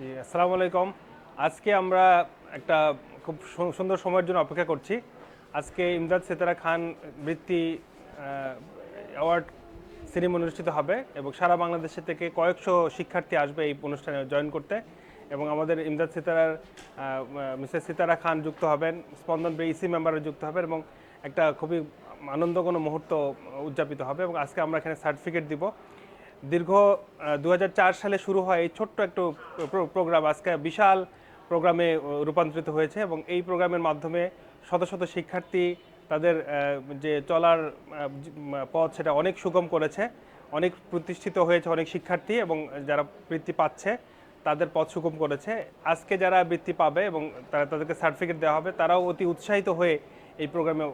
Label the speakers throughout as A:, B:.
A: জি, আসসালামু আলাইকুম। আজকে আমরা একটা খুব সুন্দর সময়ের জন্য অপেক্ষা করছি। আজকে ইমদাদ সিতারা খান বৃত্তি অ্যাওয়ার্ড সেরিমনি অনুষ্ঠিত হবে এবং সারা বাংলাদেশ থেকে কয়েকশো শিক্ষার্থী আসবে এই অনুষ্ঠানে জয়েন করতে এবং আমাদের ইমদাদ সিতারার মিসেস সিতারা খান যুক্ত হবেন, স্পন্দন ইসি মেম্বাররা যুক্ত হবেন এবং একটা খুবই আনন্দঘন মুহূর্ত উদযাপিত হবে এবং আজকে আমরা এখানে সার্টিফিকেট দিব। দীর্ঘ 2004 সালে শুরু হয় এই ছোট্ট একটু প্রোগ্রাম আজকে বিশাল প্রোগ্রামে রূপান্তরিত হয়েছে এবং এই প্রোগ্রামের মাধ্যমে শত শত শিক্ষার্থী তাদের যে চলার পথ সেটা অনেক সুগম করেছে, অনেক প্রতিষ্ঠিত হয়েছে অনেক শিক্ষার্থী এবং যারা বৃত্তি পাচ্ছে তাদের পথ সুগম করেছে। আজকে যারা বৃত্তি পাবে এবং তাদেরকে সার্টিফিকেট দেওয়া হবে তারাও অতি উৎসাহিত হয়ে এই প্রোগ্রামে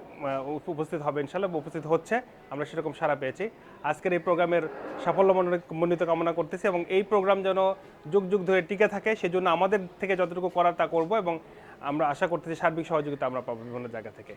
A: উপস্থিত হবে, ইনশাল্লাহ উপস্থিত হচ্ছে, আমরা সেরকম সাড়া পেয়েছি। আজকের এই প্রোগ্রামের সাফল্যমণ্ডিত কামনা করতেছি এবং এই প্রোগ্রাম যেন যুগ যুগ ধরে টিকে থাকে সেজন্য আমাদের থেকে যতটুকু করার তা করব এবং আমরা আশা করতেছি সার্বিক সহযোগিতা আমরা পাবো বিভিন্ন জায়গা থেকে।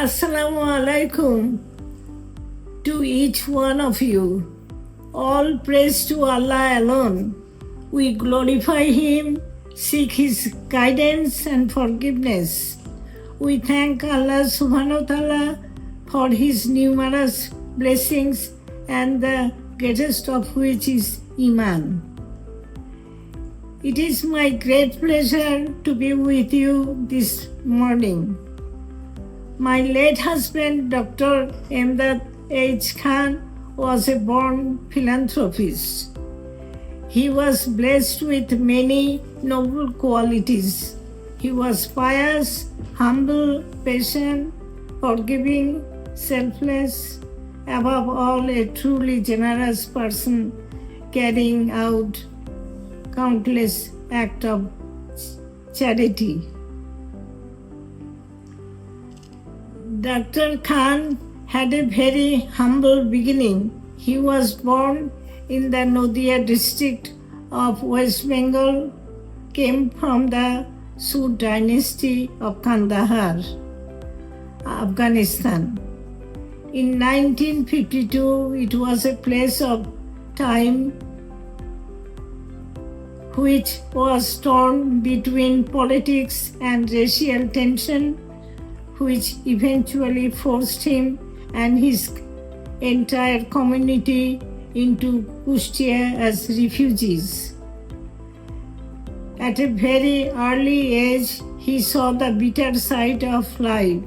B: Assalamu alaikum to each one of you. All praise to Allah alone. We glorify Him, seek His guidance and forgiveness. We thank Allah subhanahu wa ta'ala for His numerous blessings and the greatest of which is Iman. It is my great pleasure to be with you this morning. My late husband, Dr. Imdad H. Khan, was a born philanthropist. He was blessed with many noble qualities. He was pious, humble, patient, forgiving, selfless, above all a truly generous person carrying out countless acts of charity. Dr. Khan had a very humble beginning. He was born in the Nadia district of West Bengal, came from the Sood dynasty of Kandahar, Afghanistan. In 1952, it was a place of time which was torn between politics and racial tension, which eventually forced him and his entire community into Kushtia as refugees. At a very early age, he saw the bitter side of life,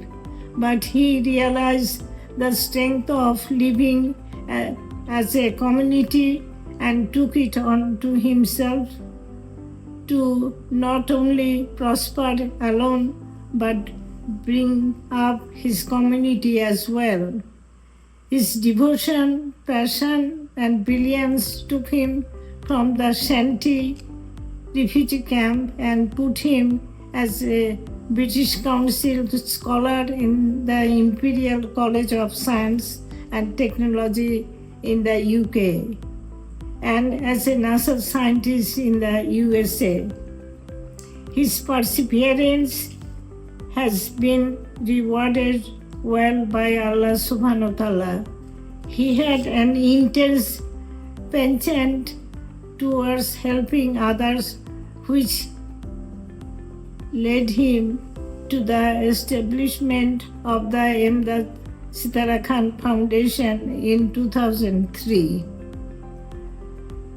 B: but he realized the strength of living as a community and took it on to himself to not only prosper alone but bring up his community as well. His devotion, passion, and brilliance took him from the Shanti refugee camp and put him as a British Council scholar in the Imperial College of Science and Technology in the UK. and as a NASA scientist in the USA. His perseverance has been rewarded well by Allah subhanahu wa ta'ala. He had an intense penchant towards helping others, which led him to the establishment of the Imdad Sitara Khan Foundation in 2003.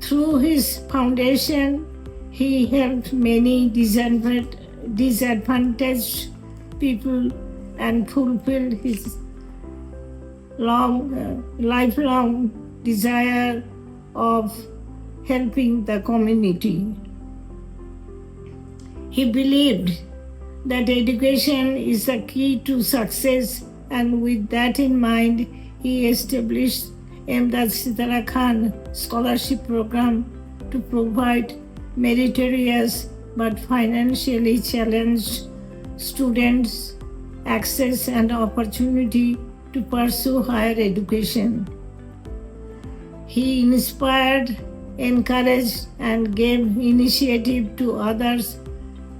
B: Through his foundation, he helped many disadvantaged people and fulfilled his lifelong desire of helping the community. He believed that education is the key to success, and with that in mind, he established Imdad Sitara Khan Scholarship Program to provide meritorious but financially challenged students access and opportunity to pursue higher education. He inspired, encouraged, and gave initiative to others,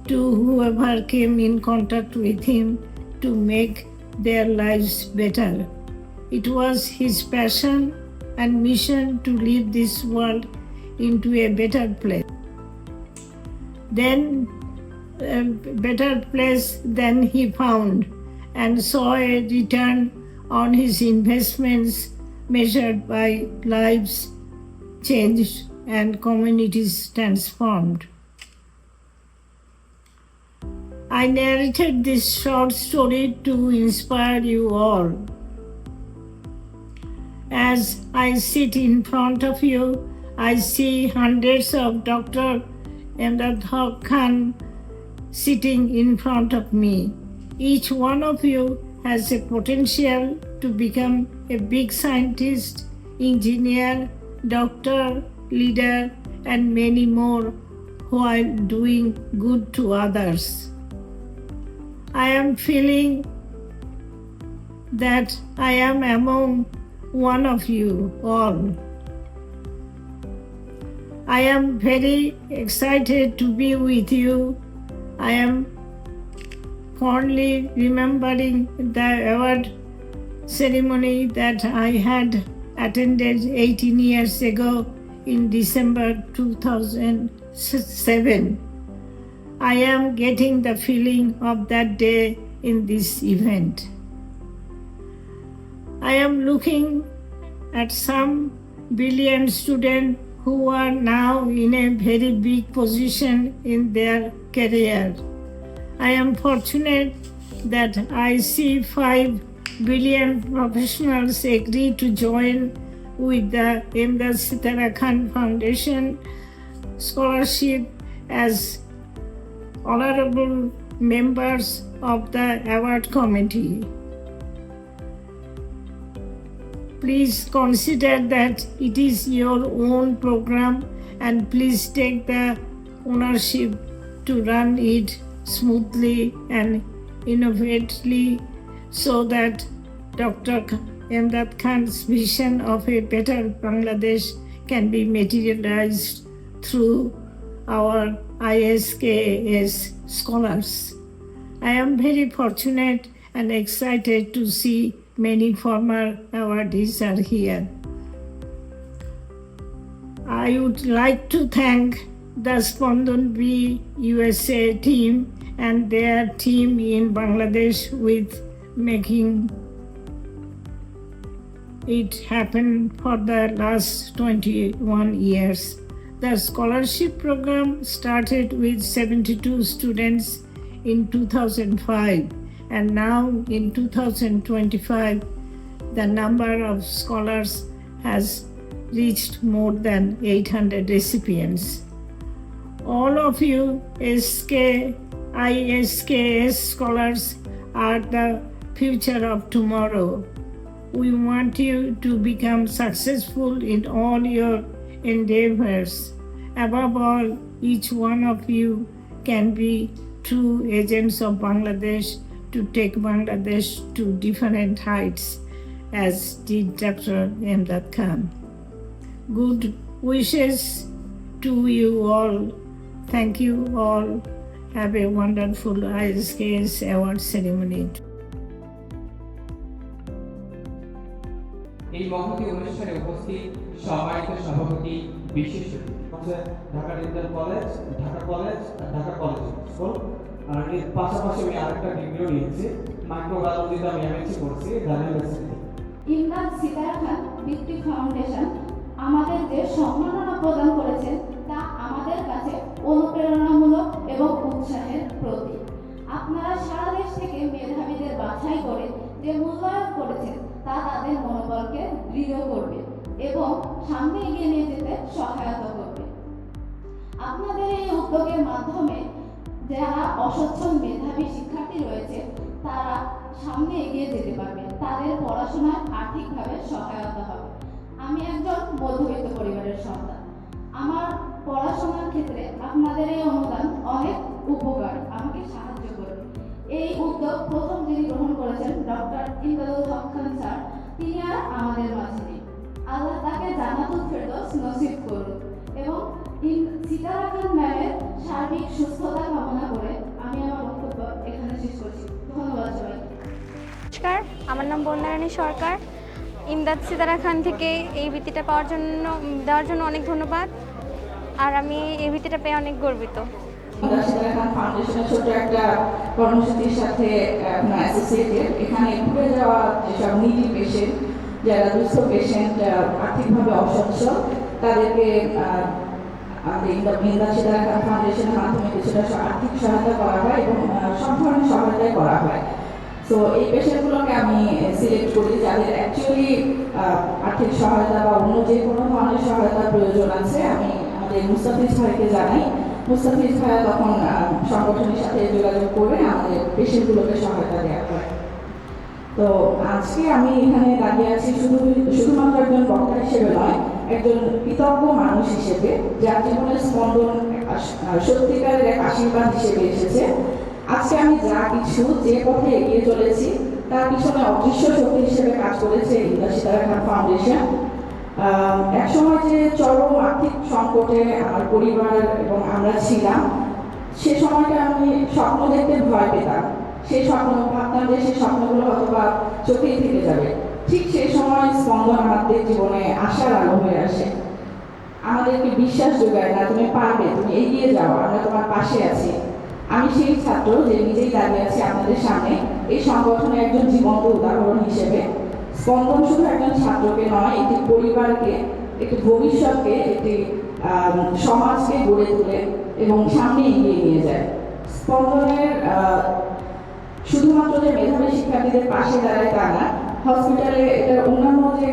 B: to whoever came in contact with him, to make their lives better. It was his passion and mission to lead this world into a better place. Then a better place than he found, and saw a return on his investments measured by lives changed and communities transformed. I narrated this short story to inspire you all. As I sit in front of you, I see hundreds of Dr. Imdad Khan sitting in front of me. Each one of you has a potential to become a big scientist, engineer, doctor, leader, and many more while doing good to others. I am feeling that I am among one of you all. I am very excited to be with you. I am fondly remembering the award ceremony that I had attended 18 years ago in December 2007. I am getting the feeling of that day in this event. I am looking at some brilliant students who are now in a very big position in their career. I am fortunate that I see 5 brilliant professionals agree to join with the Imdad Sitara Khan Foundation Scholarship as honorable members of the award committee. Please consider that it is your own program, and please take the ownership to run it smoothly and innovatively so that Dr. Imdad Khan's vision of a better Bangladesh can be materialized through our ISKS scholars. I am very fortunate and excited to see many former awardees are here. I would like to thank the Spandan B USA team and their team in Bangladesh with making it happen for the last 21 years. The scholarship program started with 72 students in 2005, and now in 2025, the number of scholars has reached more than 800 recipients. All of you ISKS scholars are the future of tomorrow. We want you to become successful in all your endeavors. Above all, each one of you can be true agents of Bangladesh to take Bangladesh to different heights, as did Dr. Imdad Khan. Good wishes to you all. Thank you all. Have a wonderful ISKS award ceremony.
C: এই মহতী অনুষ্ঠানে উপস্থিত সম্মানিত সভাপতি বিশেষ অতিথি Dhaka dental college, Dhaka college, Dhaka college school. আর এর পাশাপাশি আমি আরেকটা ডিগ্রিও নিয়েছি, মাইক্রোবায়োলজিতে আমি এমএসসি করছি ঢাকা ইউনিভার্সিটি।
D: ইমদাদ সিতারা খান বৃত্তি ফাউন্ডেশন আমাদের যে সম্মাননা প্রদান করেছেন তা আমাদের কাছে অনুপ্রেরণামূলক এবং উৎসাহের প্রতীক। আপনারা সারা দেশ থেকে মেধাবীদের বাছাই করে যে মূল্যায়ন করেছেন তা তাদের মনোবলকে দৃঢ় করবে এবং সামনে এগিয়ে নিয়ে যেতে সহায়তা করবে। আপনাদের এই উদ্যোগের মাধ্যমে যারা অসচ্ছল মেধাবী শিক্ষার্থী রয়েছে তারা সামনে এগিয়ে যেতে পারবে, তাদের পড়াশোনায় আর্থিকভাবে সহায়তা হবে। আমি একজন মধ্যবিত্ত পরিবারের সন্তান। আমার পড়াশোনার ক্ষেত্রে আপনাদের এই অনুদান অনেক উপকার, আমাকে সাহায্য করবে। এই উদ্যোগ প্রথম যিনি গ্রহণ করেছেন ডক্টর ইমদাদুল হক খান স্যার, তিনি আর আমাদের মাঝে নেই। আল্লাহ তাকে জান্নাতুল ফেরদৌস নসিব করুন এবং সিতারা খান ম্যামের সার্বিক সুস্থতা কামনা করে আমি আমার বক্তব্য এখানে শেষ করছি। ধন্যবাদ সবাইকে।
E: নমস্কার, আমার নাম বন্দারানী সরকার। ইমদাদ সিতারা খান থেকে এই বৃত্তিটা দেওয়ার জন্য অনেক ধন্যবাদ। আর আমি এই বৃত্তিটা পেয়ে অনেক গর্বিত।
F: ইমদাদ সিতারা খান ফাউন্ডেশনের ছোট একটা কর্মসূচির সাথে অ্যাসোসিয়েটেড। এখানে ঘুরে যাওয়া যেসব নিডি পেশেন্ট, যারা দুস্থ পেশেন্ট, আর্থিকভাবে অসচ্ছল, তাদেরকে ইমদাদ সিতারা খান ফাউন্ডেশনের মাধ্যমে কিছুটা আর্থিক সহায়তা করা হয় এবং সব ধরনের সহায়তাই করা হয়। তো এই পেশেন্টগুলোকে আমি সিলেক্ট করি যাদের অ্যাকচুয়ালি আর্থিক সহায়তা বা অন্য যে কোনো ধরনের সহায়তার প্রয়োজন আছে। আমি আমাদের মুস্তাফিজ ভাইকে জানাই, মুস্তাফিজ ভাই তখন সংগঠনের সাথে যোগাযোগ করে আমাদের পেশেন্টগুলোকে সহায়তা দেওয়া হয়। তো আজকে আমি এখানে দাঁড়িয়ে আছি শুধুমাত্র একজন বক্তা হিসেবে নয়, একজন কৃতজ্ঞ মানুষ হিসেবে, যার জীবনের স্পন্দন সত্যিকারের এক আশীর্বাদ হিসেবে এসেছে। আজকে আমি যা কিছু যে পথে এগিয়ে চলেছি তার পিছনে অদৃশ্য শক্তি হিসেবে কাজ করেছে ইমদাদ সিতারা খান ফাউন্ডেশন। একসময় যে চরম আর্থিক সংকটে আমার পরিবার এবং আমরা ছিলাম, সে সময়টা আমি স্বপ্ন দেখতে ভয় পেতাম। সেই স্বপ্ন ভাবতাম যে সেই স্বপ্নগুলো হয়তো বা চোখেই থেকে যাবে। ঠিক সেই সময় স্পন্দন আমাদের জীবনে আশার আলো হয়ে আসে, আমাদেরকে বিশ্বাস যোগায়, না তুমি পারবে, তুমি এগিয়ে যাও, আমরা তোমার পাশে আছি। আমি সেই ছাত্র যে নিজেই দাঁড়িয়ে আছি আপনাদের সামনে এই সংগঠনের একজন জীবন্ত উদাহরণ হিসেবে। স্পন্দন শুধু একজন ছাত্রকে নয়, একটি পরিবারকে, একটি ভবিষ্যৎকে, একটি সমাজকে গড়ে তোলে এবং সামনে এগিয়ে নিয়ে যায়। স্পন্দনের শুধুমাত্র যে মেধাবী শিক্ষার্থীদের পাশে দাঁড়ায় তা না, হসপিটালে এটার অন্যান্য যে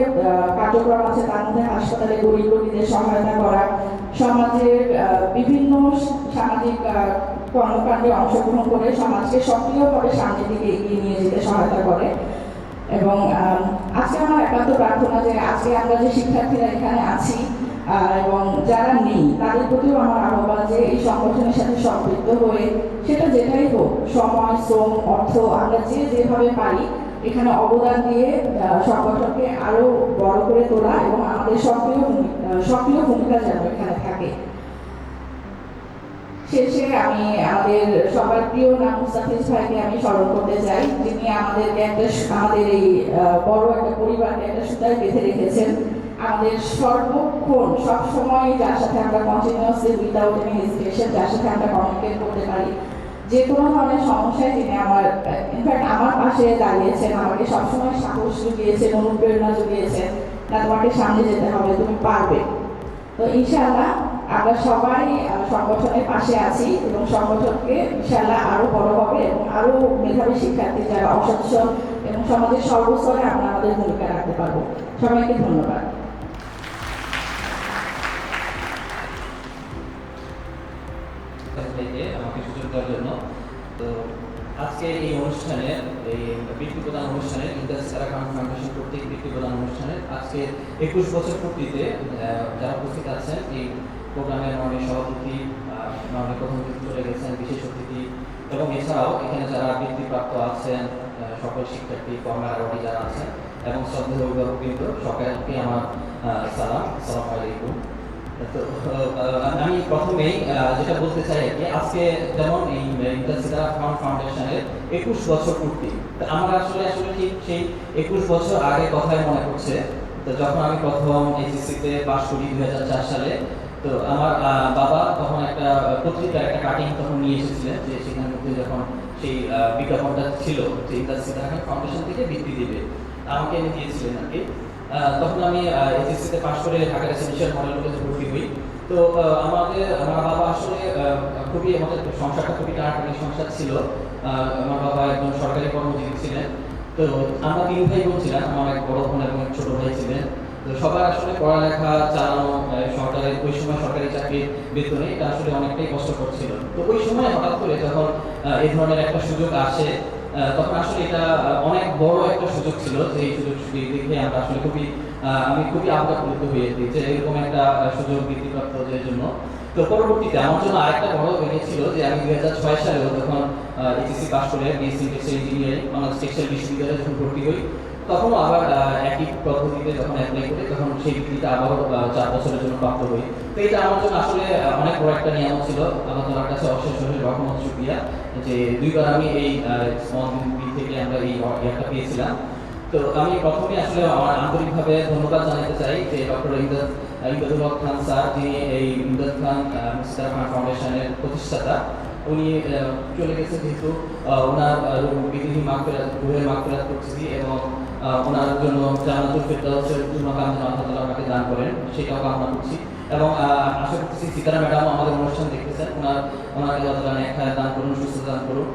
F: কার্যক্রম আছে তার মধ্যে হাসপাতালে গরিব রোগীদের সহায়তা করা, সমাজের বিভিন্ন সামাজিক কর্মকাণ্ডে অংশগ্রহণ করে সমাজকে সক্রিয়ভাবে সামনের দিকে এগিয়ে নিয়ে যেতে সহায়তা করে। এবং আজকে আমার একান্ত প্রার্থনা যে আজকে আমরা যে শিক্ষার্থীরা এখানে আছি এবং যারা নেই তাদের প্রতিও আমার আহ্বান যে এই সংগঠনের সাথে সম্পৃক্ত হয়ে সেটা যেটাই হোক, সময়, শ্রম, অর্থ, আমরা যেভাবে পারি এখানে অবদান দিয়ে সংগঠনকে আরো বড় করে তোলা এবং আমাদের সক্রিয় ভূমিকা যেন এখানে থাকে। শেষে আমি আমাদের সবার প্রিয় নাম মুস্তাফিজ ভাইকে আমি স্মরণ করতে চাই, যিনি আমাদেরকে আমাদের এই বড় একটা পরিবারকে একটা সুতায় বেঁধে রেখেছেন। আমাদের সর্বক্ষণ সবসময় যার সাথে আমরা কন্টিনিউয়াসলি উইদাউট এনি হেজিটেশন, যার সাথে আমরা কমিউনিকেট করতে পারি, যে কোনো ধরনের সমস্যায় যিনি ইনফ্যাক্ট আমার পাশে দাঁড়িয়েছেন, আমাকে সবসময় সাহস জুগিয়েছেন, অনুপ্রেরণা জুগিয়েছেন, না তোমাকে সামনে যেতে হবে, তুমি পারবে। তো ইনশাআল্লাহ আমরা সবাই সংগঠনের পাশে আছি এবং সংগঠনকে ইনশাআল্লাহ আরো বড় হবে এবং আরো মেধাবী শিক্ষার্থী যারা অসচ্ছল এবং সমাজের সর্বস্তরে আমরা আমাদের ভূমিকা রাখতে পারবো। সবাইকে ধন্যবাদ।
C: আমাকে সুযোগ দেওয়ার জন্য। তো আজকের এই অনুষ্ঠানে, এই বৃত্তি প্রদান অনুষ্ঠানে, ইমদাদ সিতারা খান ফাউন্ডেশন কর্তৃক বৃত্তি প্রদান অনুষ্ঠানের আজকে 21 বছর পূর্তিতে যারা উপস্থিত আছেন, এই প্রোগ্রামের মাননীয় সভাপতি, মাননীয় প্রধান অতিথি চলে গেছেন, বিশেষ অতিথি এবং এছাড়াও এখানে যারা বৃত্তিপ্রাপ্ত আছেন, সকল শিক্ষার্থী, কর্মার অ্যাওয়ার্ডি যারা আছেন এবং শ্রদ্ধেয় অভিভাবকবৃন্দ, সকলকে আমার সালাম, আসসালামু আলাইকুম। তো আমি প্রথমেই যেটা বলতে চাই আর কি, আজকে যেমন এই ইমদাদ সিতারা খান ফাউন্ডেশনের 21 বছর পূর্তি। তো আমার আসলে ঠিক সেই 21 বছর আগে কথাই মনে পড়ছে। তো যখন আমি প্রথম এইচএসসিতে পাশ করি 2004 সালে, তো আমার বাবা তখন একটা পত্রিকার একটা কাটিং তখন নিয়ে এসেছিলেন, যে সেখানের মধ্যে যখন সেই বিজ্ঞাপনটা ছিল যে ইমদাদ সিতারা খান ফাউন্ডেশন থেকে বৃত্তি দিবে, আমাকে এনে দিয়েছিলেন আর কি। তখন আমি এইচএসসিতে পাশ করে ঢাকা রেসিডেন্সিয়াল মডেল কলেজে ভর্তি হই। তো আমার বাবা আসলে খুবই, আমাদের সংসারটা খুবই টানাটানি সংসার ছিল। আমার বাবা একজন সরকারি কর্মজীবী ছিলেন। তো আমরা 3 ভাই বোন ছিলাম, আমার এক বড় বোন এবং ছোট ভাই ছিলেন। তো সবার আসলে পড়ালেখা চালানো, সরকারের ওই সময় সরকারি চাকরির বেতনে এটা আসলে অনেকটাই কষ্টকর ছিল। তো ওই সময় হঠাৎ করে যখন এই ধরনের একটা সুযোগ আসে, তখন আসলে এটা অনেক বড় একটা সুযোগ ছিল, যে এই সুযোগ দেখে আমরা আসলে আমি খুবই আবেগপ্রবণ হয়ে যাই যে এরকম একটা সুযোগ বৃত্তিপ্রাপ্তদের জন্য। তো পরবর্তীতে আমার জন্য আরেকটা বড় ব্যাপার ছিল যে আমি 2006 সালেও যখন এইচএসসি পাস করে BSc textile engineering Bangladesh textile বিশ্ববিদ্যালয়ে যখন ভর্তি হই, তখনও আবার একই পদ্ধতিতে যখন অ্যাপ্লাই করি, তখন সেই বৃত্তিটা আবারও 4 বছরের জন্য প্রাপ্ত হই। তো এটা আমার জন্য আসলে অনেক বড় একটা নিয়ামত ছিল। আল্লাহ তাআলার কাছে অশেষ রহমত শুকরিয়া যে 2বার আমি এই স্মল বিল থেকে আমরা এই ইয়াটা পেয়েছিলাম। তো আমি প্রথমে আসলে আমার আন্তরিকভাবে ধন্যবাদ জানাতে চাই যে ডক্টর ইমদাদুল হক খান স্যার, যিনি এই ইমদাদ খান সিতারা খান ফাউন্ডেশনের প্রতিষ্ঠাতা। উনি চলে গেছে, যেহেতু ওনার বিদেহী রুহের মাগফিরাত করছি, এবং ওনার জন্য জান্নাতুল ফেরদাউসের জন্য কামনা আল্লাহ তাআলা আমাকে দান করেন, সেটাও কামনা করছি। এবং আশা করতেছি সিতারা ম্যাডাম আমাদের অনুষ্ঠান দেখতেছেন, ওনাকে আল্লাহ তাআলা নেক হায়াত দান করুন, সুস্থতা দান করুন।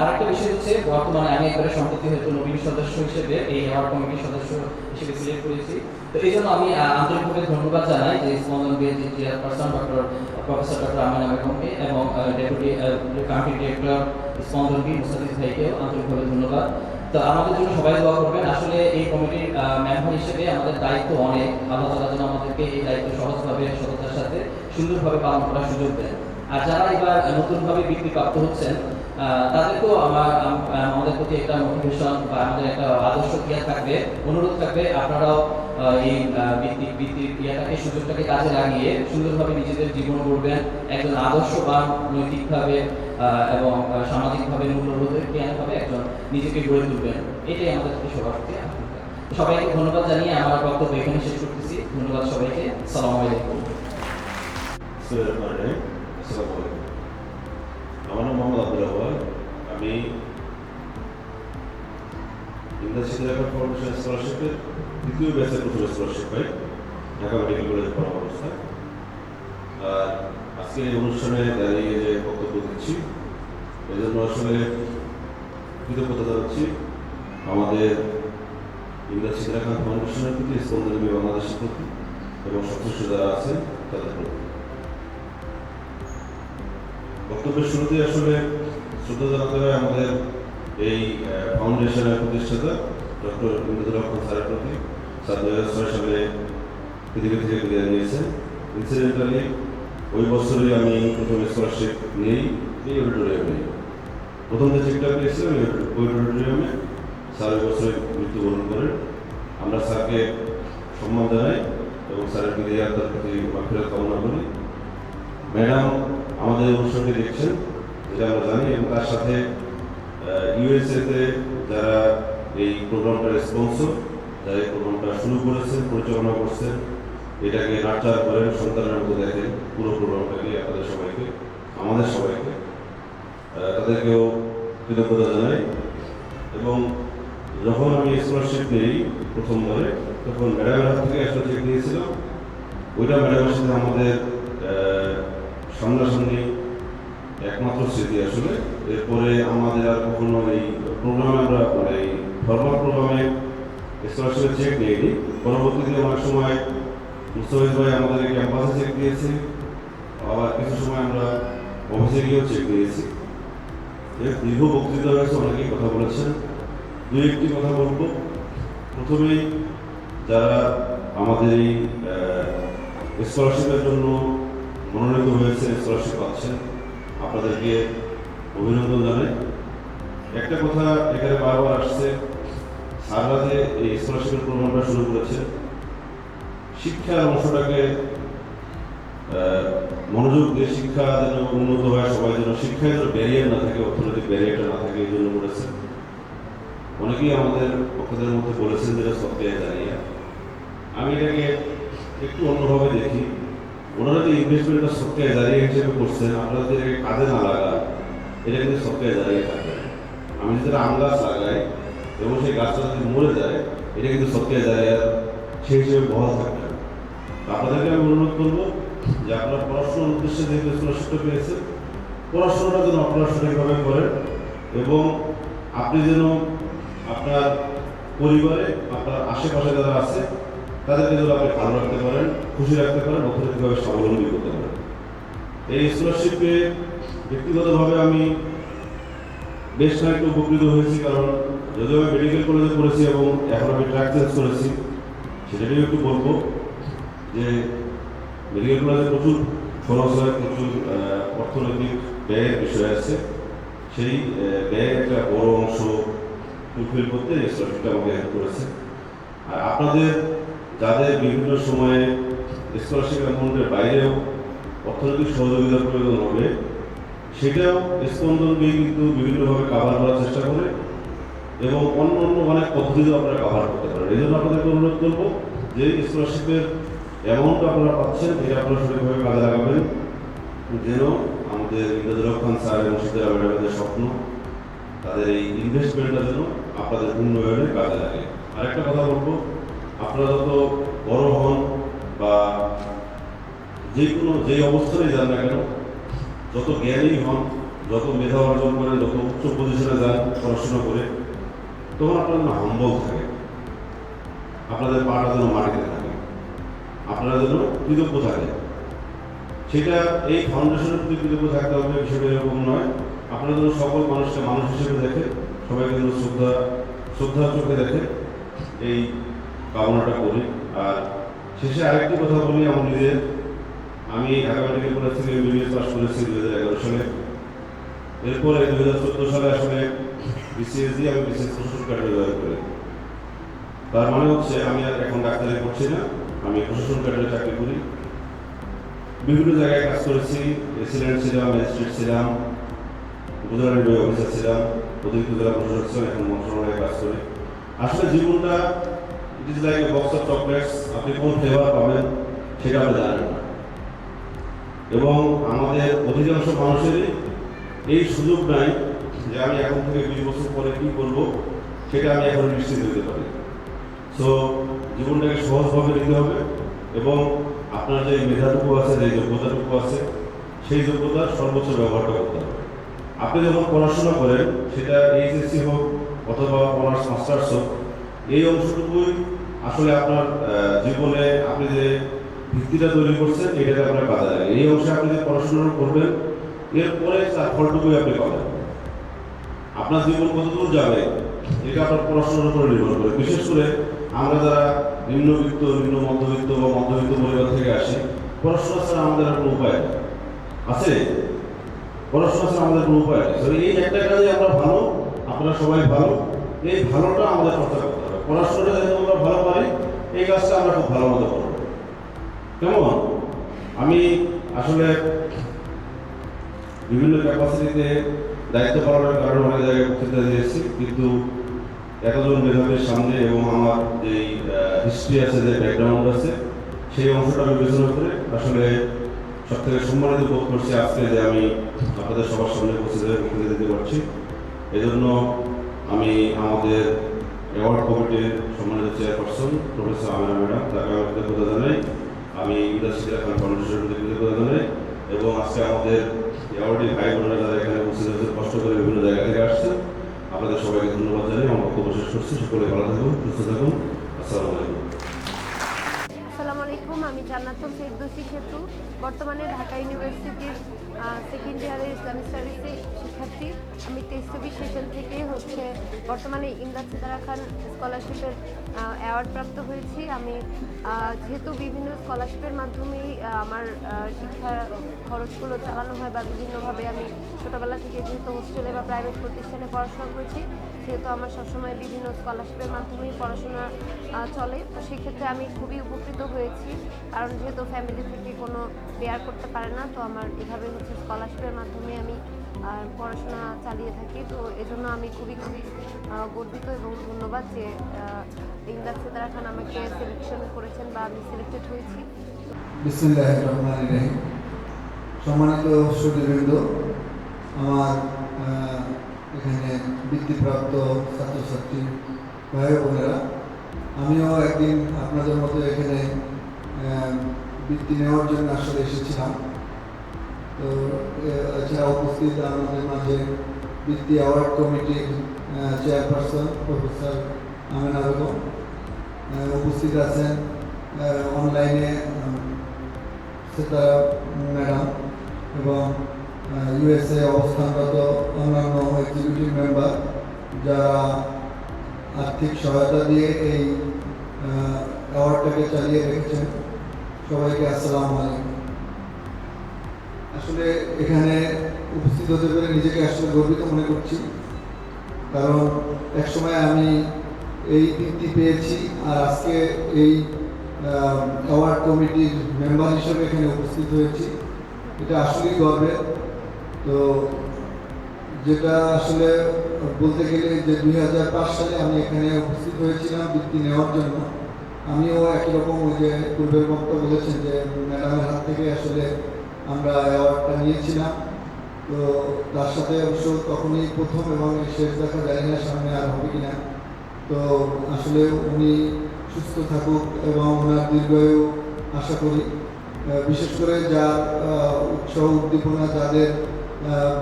C: আরেকটা বিষয় হচ্ছে, বর্তমানে আমি একবারে সম্প্রতি হয়তো নবীন সদস্য হিসেবে এই অ্যাওয়ার্ড কমিটির সদস্য হিসেবে সিলেক্ট করেছি। তো এই জন্য আমি আন্তরিকভাবে ধন্যবাদ জানাই যে স্পন্দন বিএনপির চেয়ারপারসন প্রফেসর ডক্টর আমিনা বেগমকে এবং ডেপুটি কান্ট্রি ডিরেক্টর স্পন্দন বি মুস্তাফিজ ভাইকেও আন্তরিকভাবে ধন্যবাদ। তো আমাদের জন্য সবাই দোয়া করবেন। আসলে এই কমিটির মেম্বার হিসেবে আমাদের দায়িত্ব অনেক। আল্লাহ তাআলা যেন আমাদেরকে এই দায়িত্ব সহজভাবে, সততার সাথে, সুন্দরভাবে পালন করার সুযোগ দেন। আর যারা এবার নতুনভাবে বৃত্তিপ্রাপ্ত হচ্ছেন, তাদেরকেও আমাদের প্রতি একটা মোটিভেশন বা আমাদের একটা আদর্শ ক্রিয়া থাকবে, অনুরোধ থাকবে, আপনারাও এই বৃত্তির ক্রিয়াটাকে, সুযোগটাকে কাজে লাগিয়ে সুন্দরভাবে নিজেদের জীবন গড়বেন, একজন আদর্শবান, নৈতিকভাবে এবং সামাজিকভাবে মূল্যবোধের জ্ঞানভাবে একজন নিজেকে গড়ে তুলবেন। এটাই আমাদের সবার প্রতি। সবাইকে ধন্যবাদ জানিয়ে আমার বক্তব্য এখানে শেষ করতেছি। ধন্যবাদ সবাইকে। আসসালামু আলাইকুম।
G: আমার নাম মোহাম্মদ আব্দুল আওয়াল। আমি ইমদাদ সিতারা খান ফাউন্ডেশন স্কলারশিপের 2য় ব্যাচের প্রথম স্কলারশিপ পাই ঢাকা মেডিকেল কলেজে পড়া অবস্থায়। আর আজকের এই অনুষ্ঠানে দাঁড়িয়ে যে বক্তব্য দিচ্ছি, এজন্য আসলে কৃতজ্ঞতা জানাচ্ছি আমাদের ইমদাদ সিতারা খান ফাউন্ডেশনের প্রতি, স্পন্দন বাংলাদেশের প্রতি, এবং সংশ্লিষ্ট যারা আছেন তাদের প্রতি। বক্তব্যের শুরুতে আসলে শ্রদ্ধা জানাতে হয় আমাদের এই ফাউন্ডেশনের প্রতিষ্ঠাতা ডক্টর ইমদাদুল হক স্যারের প্রতি। স্যার 2006 সালে পৃথিবী থেকে বিদায় নিয়েছেন। ইনসিডেন্টালি ওই বছরই আমি প্রথম স্কলারশিপ নেই এই অডিটোরিয়ামে। প্রথম যে চেকটা পেয়েছিলাম ওই অডিটোরিয়ামে, স্যার ওই বছরে মৃত্যুবরণ করেন। আমরা স্যারকে সম্মান জানাই এবং স্যারের বিদায় আত্মার প্রতি মাগফিরাত কামনা করি। ম্যাডাম আমাদের অনুষ্ঠানটি দেখছেন, যেটা আমরা জানি, এবং তার সাথে ইউএসএতে যারা এই প্রোগ্রামটার স্পন্সর, যারা এই প্রোগ্রামটা শুরু করেছেন, পরিচালনা করছেন, এটাকে নার্চার করেন, সন্তানের মতো দেখেন পুরো প্রোগ্রামটাকে, আপনাদের সবাইকে, আমাদের সবাইকে, তাদেরকেও কৃতজ্ঞতা জানাই। এবং যখন আমি স্কলারশিপ নিই প্রথমবারে, তখন ম্যাডামের হাত থেকে একটা চেক নিয়েছিলাম। ওইটা ম্যাডামের সাথে আমাদের সামনাসামনি একমাত্র স্মৃতি আসলে। এরপরে আমাদের আর কখনো এই প্রোগ্রামে আমরা এই ফরমাল প্রোগ্রামে স্কলারশিপের চেক নিইনি। পরবর্তীতে অনেক সময় মুস্তাফিজ ভাই আমাদের ক্যাম্পাসে চেক দিয়েছে, আবার কিছু সময় আমরা অফিসে গিয়েও চেক দিয়েছি। দীর্ঘ বক্তৃতা হয়েছে, অনেকেই কথা বলেছেন। 2-1টি কথা বলবো। প্রথমেই যারা আমাদের এই স্কলারশিপের জন্য মনোনীত হয়েছে, স্কলারশিপ পাচ্ছেন, আপনাদেরকে অভিনন্দন জানাই। একটা কথা এখানে বারবার আসছে, স্যাররা যে এই স্কলারশিপের প্রোগ্রামটা শুরু করেছে, শিক্ষার অংশটাকে মনোযোগ দিয়ে শিক্ষা যেন উন্নত হয়, সবাই যেন শিক্ষায় যেন ব্যারিয়ার না থাকে, অর্থনৈতিক ব্যারিয়ারটা না থাকে, এই জন্য করেছে। অনেকেই আমাদের পক্ষদের মধ্যে বলেছেন যেটা সবচেয়ে দাঁড়িয়ে, আমি এটাকে একটু অন্যভাবে দেখি। ওনারা যে ইনভেস্টমেন্টটা সবচেয়ে দাঁড়িয়ে হিসেবে করছেন, আপনারা যদি এটাকে কাজে না লাগান, এটা কিন্তু সবচেয়ে দাঁড়িয়ে থাকবে। আমি যদি আম গাছ লাগাই এবং সেই গাছটা যদি মরে যায়, এটা কিন্তু সবচেয়ে দাঁড়িয়ে সেই হিসেবে বহাল থাকবে। আপনাদেরকে আমি অনুরোধ করবো যে আপনারা পড়াশোনার উদ্দেশ্যে যেহেতু স্কলারশিপটা পেয়েছেন, পড়াশোনাটা যেন আপনারা সঠিকভাবে করেন এবং আপনি যেন আপনার পরিবারে, আপনার আশেপাশে যারা আছে তাদেরকে যেন আপনি ভালো রাখতে পারেন, খুশি রাখতে পারেন, অর্থনৈতিকভাবে স্বাবলম্বী করতে পারেন। এই স্কলারশিপে ব্যক্তিগতভাবে আমি বেশ খানিকটা উপকৃত হয়েছি, কারণ যদিও আমি মেডিকেল কলেজে পড়েছি এবং এখন আমি ট্র্যাক চেঞ্জ করেছি, সেটাই একটু বলবো যে মেডিকেল কলেজে প্রচুর খরচ হয়, প্রচুর অর্থনৈতিক ব্যয়ের বিষয় আছে। সেই ব্যয়ের একটা বড় অংশ ফুলফিল করতে এই স্কলারশিপটা আমাকে হেল্প করেছে। আর আপনাদের যাদের বিভিন্ন সময়ে স্কলারশিপ অ্যামাউন্টের বাইরেও অর্থনৈতিক সহযোগিতার প্রয়োজন হবে, সেটাও স্পন্দন দিয়ে কিন্তু বিভিন্নভাবে কাভার করার চেষ্টা করে এবং অন্য অন্য অনেক পদ্ধতিতেও আপনারা কাভার করতে পারেন। এই জন্য আপনাদেরকে অনুরোধ করবো যে স্কলারশিপের অ্যামাউন্ট আপনারা পাচ্ছেন, এটা আপনারা সঠিকভাবে কাজে লাগাবেন, যেন আমাদের ইমদাদুল হক খান স্যার এবং সিদ্ধারা ম্যাডামের স্বপ্ন, তাদের এই ইনভেস্টমেন্টটা যেন আপনাদের উন্নয়নে কাজে লাগে। আরেকটা কথা বলবো, আপনারা যত বড় হন বা যেই অবস্থানে যান না কেন, যত জ্ঞানী হন, যত মেধা অর্জন করেন, যত উচ্চ পজিশনে যান পড়াশোনা করে, তখন আপনারা যেন হাম্বল থাকে, আপনাদের পাটা যেন মাটিতে থাকে, আপনারা যেন কৃতজ্ঞ থাকে। সেটা এই ফাউন্ডেশনের প্রতি কৃতজ্ঞ থাকতে হবে বিষয়টা এরকম নয়। আপনারা যেন সকল মানুষকে মানুষ হিসেবে দেখে, সবাইকে যেন শ্রদ্ধার চোখে দেখে, এই কামনাটা করি। আর শেষে আরেকটি কথা বলি, আমার নিজের, আমি ঢাকা মেডিকেল কলেজ থেকে MBBS পাস করেছি 2011 সালে। এরপরে 2014 সালে আসলে BCS দিয়ে আমি বিশেষ প্রশাসন ক্যাডারে জয়েন করি। তার মানে হচ্ছে আমি আর এখন ডাক্তারি করছি না, আমি প্রশাসন ক্যাডারে চাকরি করি। বিভিন্ন জায়গায় কাজ করেছি, রেসিডেন্ট ছিলাম, ম্যাজিস্ট্রেট ছিলাম, উপজেলা নির্বাহী অফিসার ছিলাম, অতিরিক্ত জেলা প্রশাসক ছিলাম, এখন মন্ত্রণালয়ে কাজ করি। আসলে জীবনটা it is like a box of chocolates, আপনি কোন ফ্লেভার পাবেন সেটা আপনি জানেন না। এবং আমাদের অধিকাংশ মানুষেরই এই সুযোগ নাই যে আমি এখন থেকে 20 বছর পরে কী করবো সেটা আমি এখন নিশ্চিত হতে পারি। সো জীবনটাকে সহজভাবে নিতে হবে এবং আপনার যে মেধাটুকু আছে, যে যোগ্যতাটুকু আছে, সেই যোগ্যতার সর্বোচ্চ ব্যবহারটা করতে হবে। আপনি যখন পড়াশোনা করেন, সেটা HSC হোক অথবা অনার্স মাস্টার্স হোক, এই অংশটুকুই আসলে আপনার জীবনে আপনি যে ভিত্তিটা তৈরি করছেন এটাকে আপনার কাজে লাগে। এই অংশে আপনি যে পড়াশোনা করবেন, এরপরে তার ফলটুকুই আপনি পাবেন। আপনার জীবন কতদূর যাবে এটা আপনার পড়াশোনার উপরে নির্ভর করে। বিশেষ করে আমরা যারা নিম্নবিত্ত, নিম্ন মধ্যবিত্ত বা মধ্যবিত্ত পরিবার থেকে আসি, পড়াশোনা ছাড়া আমাদের আর কোনো উপায় আছে? পড়াশোনা ছাড়া আমাদের কোনো উপায় নেই। এই একটা কাজে আমরা ভালো, আপনারা সবাই ভালো, এই ভালোটা আমাদের চর্চা করতে হবে। পড়াশোনাটা যেহেতু আমরা ভালো পারি, এই কাজটা আমরা খুব ভালো মতো করবো। কেমন? আমি আসলে বিভিন্ন ক্যাপাসিটিতে দায়িত্ব পালনের কারণে অনেক জায়গায় বক্তৃতা দিয়েছি, কিন্তু এতজন মেধাবীর সামনে এবং আমার যেই হিস্ট্রি আছে, যে ব্যাকগ্রাউন্ড আছে, সেই অংশটা আমি বিবেচনা করে আসলে সব থেকে সম্মানিত বোধ করছি আজকে যে আমি আপনাদের সবার সামনে উপস্থিত হয়ে বক্তৃতা দিতে পারছি। এই জন্য আমি আমাদের অ্যাওয়ার্ড কমিটির সম্মানিত চেয়ারপারসন প্রফেসর আমেনা ম্যাডাম, তাকে আমি কৃতজ্ঞতা জানাই। আমি ইমদাদ সিদ্দিক খান ফাউন্ডেশনের প্রতি কৃতজ্ঞতা জানাই এবং আজকে আমাদের অ্যাওয়ার্ডি ভাই বোনেরা যারা এখানে উপস্থিত হয়েছে, কষ্ট করে বিভিন্ন জায়গা থেকে আসছে, আপনাদের সবাইকে ধন্যবাদ জানাই। আমার বক্তব্য শেষ করছি। সকলে ভালো থাকুন, সুস্থ থাকুন। আসসালামু আলাইকুম।
H: আসসালামু আলাইকুম, আমি জান্নাতুল ফেরদৌসী সেতু, বর্তমানে ঢাকা ইউনিভার্সিটির সেকেন্ড ইয়ারের ইসলামিক স্টাডিজের শিক্ষার্থী। আমি 23-24 সেশন থেকে বর্তমানে ইমদাদ সিতারা খান স্কলারশিপের অ্যাওয়ার্ড প্রাপ্ত হয়েছি। আমি যেহেতু বিভিন্ন স্কলারশিপের মাধ্যমেই আমার শিক্ষা খরচগুলো চালানো হয় বা বিভিন্নভাবে আমি ছোটোবেলা থেকে যেহেতু হোস্টেলে বা প্রাইভেট প্রতিষ্ঠানে পড়াশোনা করেছি, যেহেতু আমার সবসময় বিভিন্ন স্কলারশিপের মাধ্যমেই পড়াশোনা চলে, তো সেক্ষেত্রে আমি খুবই উপকৃত হয়েছি। কারণ যেহেতু ফ্যামিলি থেকে কোনো বেয়ার করতে পারে না, তো আমার এভাবে হচ্ছে স্কলারশিপের মাধ্যমে আমি পড়াশোনা চালিয়ে থাকি। তো এজন্য আমি খুবই গর্বিত এবং ধন্যবাদ যে ইমদাদ সিতারা খান আমাকে সিলেকশন করেছেন বা আমি সিলেক্টেড হয়েছি।
I: বিসমিল্লাহির রহমানির রহিম। সম্মানিত সুধীবৃন্দ, আমার এখানে বৃত্তিপ্রাপ্ত ছাত্রছাত্রী ভাই বোনেরা, আমিও একদিন আপনাদের মতো এখানে বৃত্তি নেওয়ার জন্য আসলে এসেছিলাম। তো এছাড়া উপস্থিত আমাদের মাঝে বৃত্তি অ্যাওয়ার্ড কমিটির চেয়ারপারসন প্রফেসর আমেনা বেগম, উপস্থিত আছেন অনলাইনে সিতারা ম্যাডাম এবং ইউএসএ অবস্থানরত অন্যান্য এক্সিকিউটিভ মেম্বার যারা আর্থিক সহায়তা দিয়ে এই অ্যাওয়ার্ডটাকে চালিয়ে রেখেছেন। সবাইকে আসসালামু আলাইকুম। আসলে এখানে উপস্থিত হতে পেরে নিজেকে আসলে গর্বিত মনে করছি, কারণ একসময় আমি এই বৃত্তি পেয়েছি আর আজকে এই অ্যাওয়ার্ড কমিটির মেম্বার হিসেবে এখানে উপস্থিত হয়েছি। এটা আসলেই গর্বের। তো যেটা আসলে বলতে গেলে যে 2005 সালে আমি এখানে উপস্থিত হয়েছিলাম বৃত্তি নেওয়ার জন্য। আমিও একই রকম ওই যে পূর্বের বক্তা বলেছেন যে ম্যাডামের হাত থেকে আসলে আমরা অ্যাওয়ার্ডটা নিয়েছিলাম। তো তার সাথে অবশ্য তখনই প্রথম এবং শেষ দেখা যায় না, সামনে আর হবে কিনা। তো আসলে উনি সুস্থ থাকুক এবং ওনার দীর্ঘায়ু আশা করি। বিশেষ করে যার উৎসাহ উদ্দীপনা, যাদের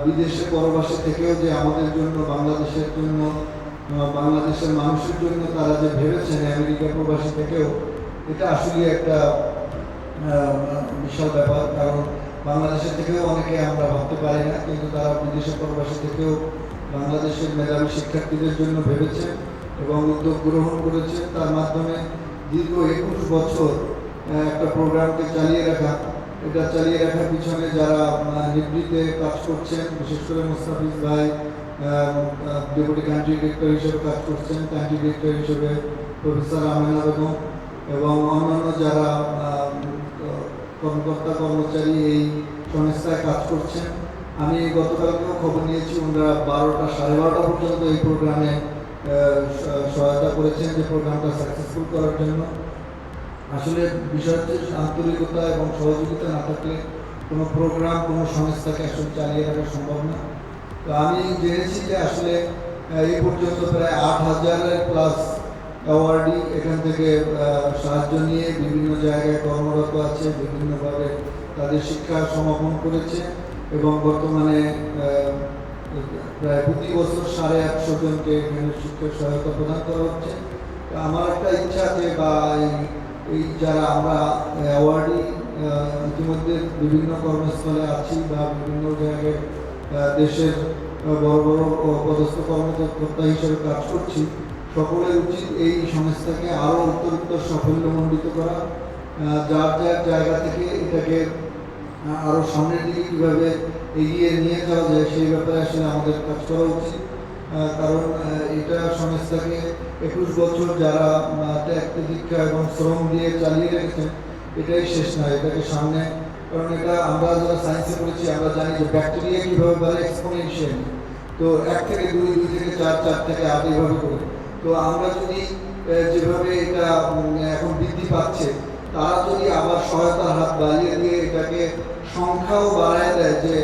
I: বিদেশে পরবাসে থেকেও যে আমাদের জন্য, বাংলাদেশের জন্য, বাংলাদেশের মানুষের জন্য তারা যে ভেবেছেন, আমেরিকা প্রবাসী থেকেও, এটা আসলে একটা বিশাল ব্যাপার। কারণ বাংলাদেশের থেকেও অনেকে আমরা ভাবতে পারি না, কিন্তু তারা বিদেশে পরবাসী থেকেও বাংলাদেশের মেধাবী শিক্ষার্থীদের জন্য ভেবেছে এবং উদ্যোগ গ্রহণ করেছে। তার মাধ্যমে দীর্ঘ 21 বছর একটা প্রোগ্রামকে চালিয়ে রাখা, এটা চালিয়ে রাখার পিছনে যারা নিবৃত্তে কাজ করছেন, বিশেষ করে মুস্তাফিজ ভাই ডেপুটি কান্ট্রি ডিরেক্টর হিসেবে কাজ করছেন, কান্ট্রি ডিরেক্টর হিসেবে প্রফেসর আমেনা বেগম এবং অন্যান্য যারা কর্মকর্তা কর্মচারী এই সংস্থায় কাজ করছেন। আমি গতকালকেও খবর নিয়েছি, ওনারা 12টা সাড়ে 12টা পর্যন্ত এই প্রোগ্রামে সহায়তা করেছেন যে প্রোগ্রামটা সাকসেসফুল করার জন্য। আসলে বিষয় হচ্ছে আন্তরিকতা এবং সহযোগিতা না থাকলে কোনো প্রোগ্রাম, কোনো সংস্থাকে আসলে চালিয়ে রাখা সম্ভব না। তো আমি জেনেছি যে আসলে এই পর্যন্ত প্রায় 8,000-এর প্লাস অ্যাওয়ার্ডই এখান থেকে সাহায্য নিয়ে বিভিন্ন জায়গায় কর্মরত আছে, বিভিন্নভাবে তাদের শিক্ষা সমাপন করেছে এবং বর্তমানে প্রায় প্রতি বছর 150 জনকে এখানে শিক্ষা সহায়তা প্রদান করা হচ্ছে। আমার একটা ইচ্ছা আছে, বা এই যারা আমরা অ্যাওয়ার্ডই ইতিমধ্যে বিভিন্ন কর্মস্থলে আছি বা বিভিন্ন জায়গায় দেশের বড় বড় পদস্থ কর্মকর্তা হিসেবে কাজ করছি, সকলের উচিত এই সংস্থাকে আরও উত্তরোত্তর সাফল্যমণ্ডিত করা, যার যার জায়গা থেকে এটাকে আরও সামনের দিকে কীভাবে এগিয়ে নিয়ে যাওয়া যায় সেই ব্যাপারে আসলে আমাদের কাজ করা উচিত। কারণ এটা সংস্থাকে 21 বছর যারা ত্যাগ প্রতীক্ষা এবং শ্রম দিয়ে চালিয়ে রেখেছেন, এটাই শেষ নয়, এটাকে সামনে, কারণ এটা আমরা যারা সায়েন্সে পড়েছি আমরা জানি যে ব্যাকটেরিয়া কীভাবে বাড়ে এক্সপোনেনশিয়াল। তো 1 থেকে 2, 2 থেকে 4, 4 থেকে 8 এইভাবে করে। তো আমরা যদি যেভাবে এটা এখন বৃদ্ধি পাচ্ছে, তারা যদি আবার সহায়তার হাত বাড়িয়ে দিয়ে এটাকে সংখ্যাও বাড়ায় দেয়, যে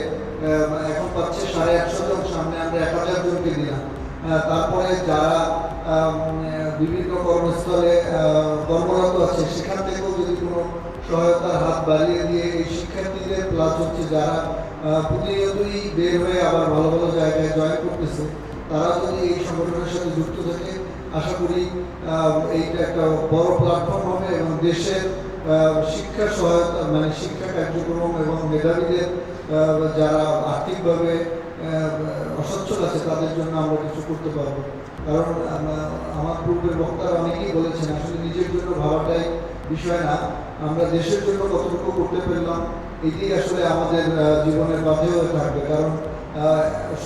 I: এখন পাচ্ছে 150 জন, সামনে আমরা 1000 জনকে দিলাম, তারপরে যারা বিভিন্ন কর্মস্থলে কর্মরত আছে সেখান থেকেও যদি কোনো সহায়তার হাত বাড়িয়ে দিয়ে এই শিক্ষার্থীদের প্লাস হচ্ছে যারা প্রতিনিয়তই বের হয়ে আবার ভালো ভালো জায়গায় জয়েন করতেছে, তারা যদি এই সংগঠনের সাথে যুক্ত থাকে, আশা করি এইটা একটা বড় প্ল্যাটফর্ম হবে এবং দেশের শিক্ষা সহায়তা, মানে শিক্ষা কার্যক্রম এবং মেধাবীদের যারা আর্থিকভাবে অসচ্ছল আছে তাদের জন্য আমরা কিছু করতে পারবো। কারণ আমার পূর্বের বক্তারা অনেকেই বলেছেন, আসলে নিজের জন্য ভাবাটাই বিষয় না, আমরা দেশের জন্য কতটুকু করতে পারলাম এটি আসলে আমাদের জীবনের মাঝে হয়ে থাকবে, কারণ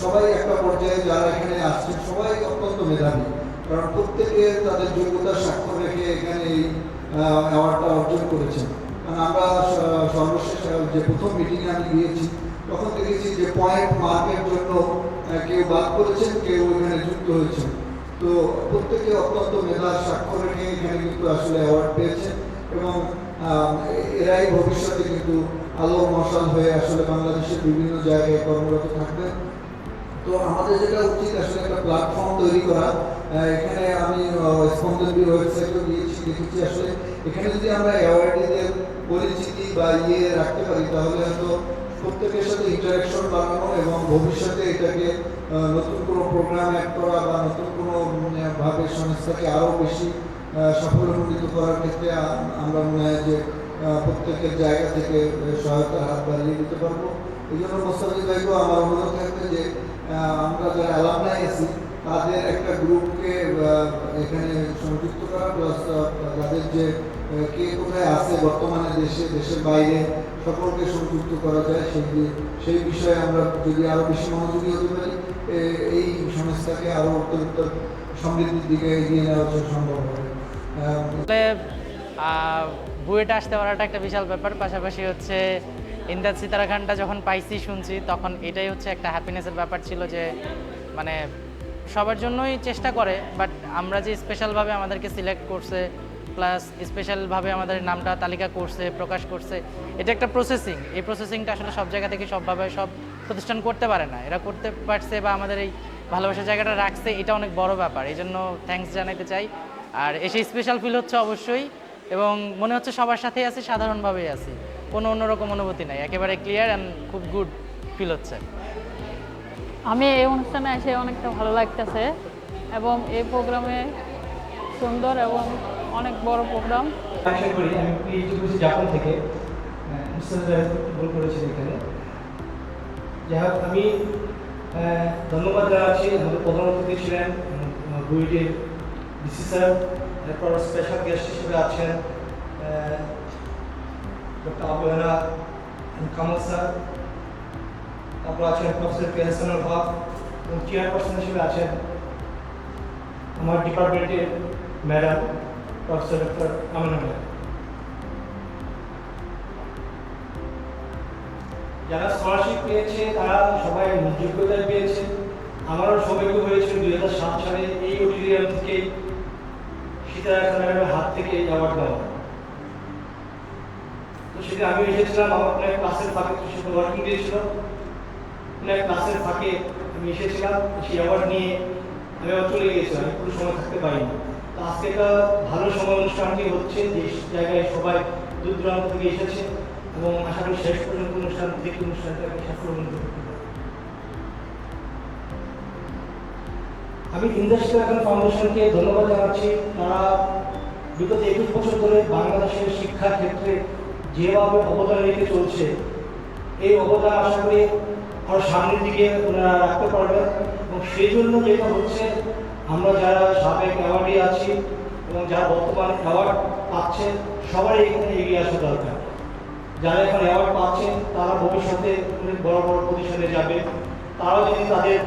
I: সবাই একটা পর্যায়ে যারা এখানে আসছেন সবাই অত্যন্ত মেধাবী, কারণ প্রত্যেকে তাদের যোগ্যতার স্বাক্ষর রেখে এখানে এই অ্যাওয়ার্ডটা অর্জন করেছেন। কারণ আমরা সর্বশেষ যে প্রথম মিটিংয়ে আমি গিয়েছি তখন দেখেছি যে পয়েন্ট মার্কের জন্য কেউ বাদ করেছেন, কেউ এখানে যুক্ত হয়েছেন। তো প্রত্যেকে অত্যন্ত মেধার স্বাক্ষর রেখে এখানে কিন্তু আসলে অ্যাওয়ার্ড পেয়েছেন এবং এরাই ভবিষ্যতে কিন্তু আলো মশাল হয়ে আসলে বাংলাদেশের বিভিন্ন জায়গায় কর্মরত থাকবেন। তো আমাদের যেটা উচিত আসলে একটা প্ল্যাটফর্ম তৈরি করা। এখানে আমি স্পন্দন ওয়েবসাইটও গিয়েছি, দেখেছি আসলে এখানে যদি আমরা অ্যাওয়ার্ডীদের পরিচিতি বা রাখতে পারি তাহলে হয়তো প্রত্যেকের সাথে ইন্টারাকশন বাড়ানো এবং ভবিষ্যতে এটাকে নতুন কোনো প্রোগ্রাম অ্যাড করা বা নতুন কোনো ভাবে সংস্থাকে আরও বেশি সাফল্যমণ্ডিত করার ক্ষেত্রে আমরা মনে হয় যে প্রত্যেকের জায়গা থেকে সহায়তার হাত বাড়িয়ে দিতে পারবো। এই জন্য মোস্তাফিজ ভাইকেও আমার অনুরোধ থাকবে যে আমরা যারা অ্যালামনাই আছি তাদের একটা গ্রুপকে এখানে সংযুক্ত করা, প্লাস তাদের যে কে কোথায় আছে বর্তমানে দেশের বাইরে সকলকে সংযুক্ত করা যায় সেই বিষয়ে আমরা যদি আরও বেশি মনোযোগী হতে পারি এই সংস্থাকে আরও উত্তরোত্তর সমৃদ্ধির দিকে এগিয়ে নেওয়া সম্ভব হবে।
J: বুয়েটে আসতে পারাটা একটা বিশাল ব্যাপার, পাশাপাশি হচ্ছে ইমদাদ সিতারা খানটা যখন পাইছি শুনছি তখন এটাই হচ্ছে একটা হ্যাপিনেসের ব্যাপার ছিল যে মানে সবার জন্যই চেষ্টা করে, বাট আমরা যে স্পেশালভাবে আমাদেরকে সিলেক্ট করছে প্লাস স্পেশালভাবে আমাদের নামটা তালিকা করছে প্রকাশ করছে, এটা একটা প্রসেসিং। এই প্রসেসিংটা আসলে সব জায়গা থেকে সবভাবে সব প্রতিষ্ঠান করতে পারে না, এরা করতে পারছে বা আমাদের এই ভালোবাসার জায়গাটা রাখছে, এটা অনেক বড় ব্যাপার। এই জন্য থ্যাঙ্কস জানাইতে চাই। আর এসে স্পেশাল ফিল হচ্ছে অবশ্যই, এবং মনে হচ্ছে সবার সাথেই আছি, সাধারণভাবেই আছি, কোনো অন্যরকম অনুভূতি নাই, একেবারে ক্লিয়ার অ্যান্ড খুব গুড ফিল হচ্ছে।
K: আমি এই অনুষ্ঠানে এসে অনেকটা ভালো লাগতেছে এবং এই প্রোগ্রামে সুন্দর এবং অনেক বড় প্রোগ্রাম।
L: আশা করি আমি পিএইচডি করছি জাপান থেকে, ভুল করেছি এখানে। যাই হোক, আমি ধন্যবাদ জানাচ্ছি আমাদের প্রধান অতিথি ছিলেন বুয়েটের ডিসি স্যার, এরপর স্পেশাল গেস্ট হিসেবে আছেন ডক্টর আবুহানা কামাল স্যার, তারপর আছেন প্রফেসর কেহাসানুল হক এবং চেয়ারপারসন হিসেবে আছেন আমার ডিপার্টমেন্টের madam professor doctor Amina madam. যারা স্কলারশিপ পেয়েছে তারা সবাই যোগ্যতায় পেয়েছে। আমারও সৌভাগ্য হয়েছিল 2007 সালে এই অডিটোরিয়াম থেকে সিতারা খানের হাত থেকে এই অ্যাওয়ার্ড নেওয়া। তো সেটা আমি এসেছিলাম, আমার অনেক ক্লাসের ফাঁকে, সেটা ওয়ার্কিং ডে ছিল, অনেক ক্লাসের ফাঁকে আমি এসেছিলাম, সেই অ্যাওয়ার্ড নিয়ে আমি আবার চলে গিয়েছিলাম, পুরো সময় থাকতে পারিনি। তো আজকে একটা ভালো সময় অনুষ্ঠানটি হচ্ছে, যে জায়গায় সবাই দূর দূরান্ত থেকে এসেছে এবং আশা করি শেষ পর্যন্ত অনুষ্ঠানটাকে সাফল্যমণ্ডিত করতে পারবে। আমি ইমদাদ সিতারা খান ফাউন্ডেশনকে ধন্যবাদ জানাচ্ছি। তারা বিগত 21 বছর ধরে বাংলাদেশের শিক্ষা ক্ষেত্রে যেভাবে অবদান রেখে চলছে, এই অবদান আশা করি আরও সামনের দিকে ওনারা রাখতে পারবেন। এবং সেই জন্য যেটা হচ্ছে, আমরা যারা সাবেক অ্যাওয়ার্ডে আছি এবং যারা বর্তমান অ্যাওয়ার্ড পাচ্ছে, সবারই এখানে এগিয়ে আসা দরকার। যারা এখন অ্যাওয়ার্ড পাচ্ছেন তারা ভবিষ্যতে অনেক বড় বড় পজিশনে যাবে। তারাও যদি তাদের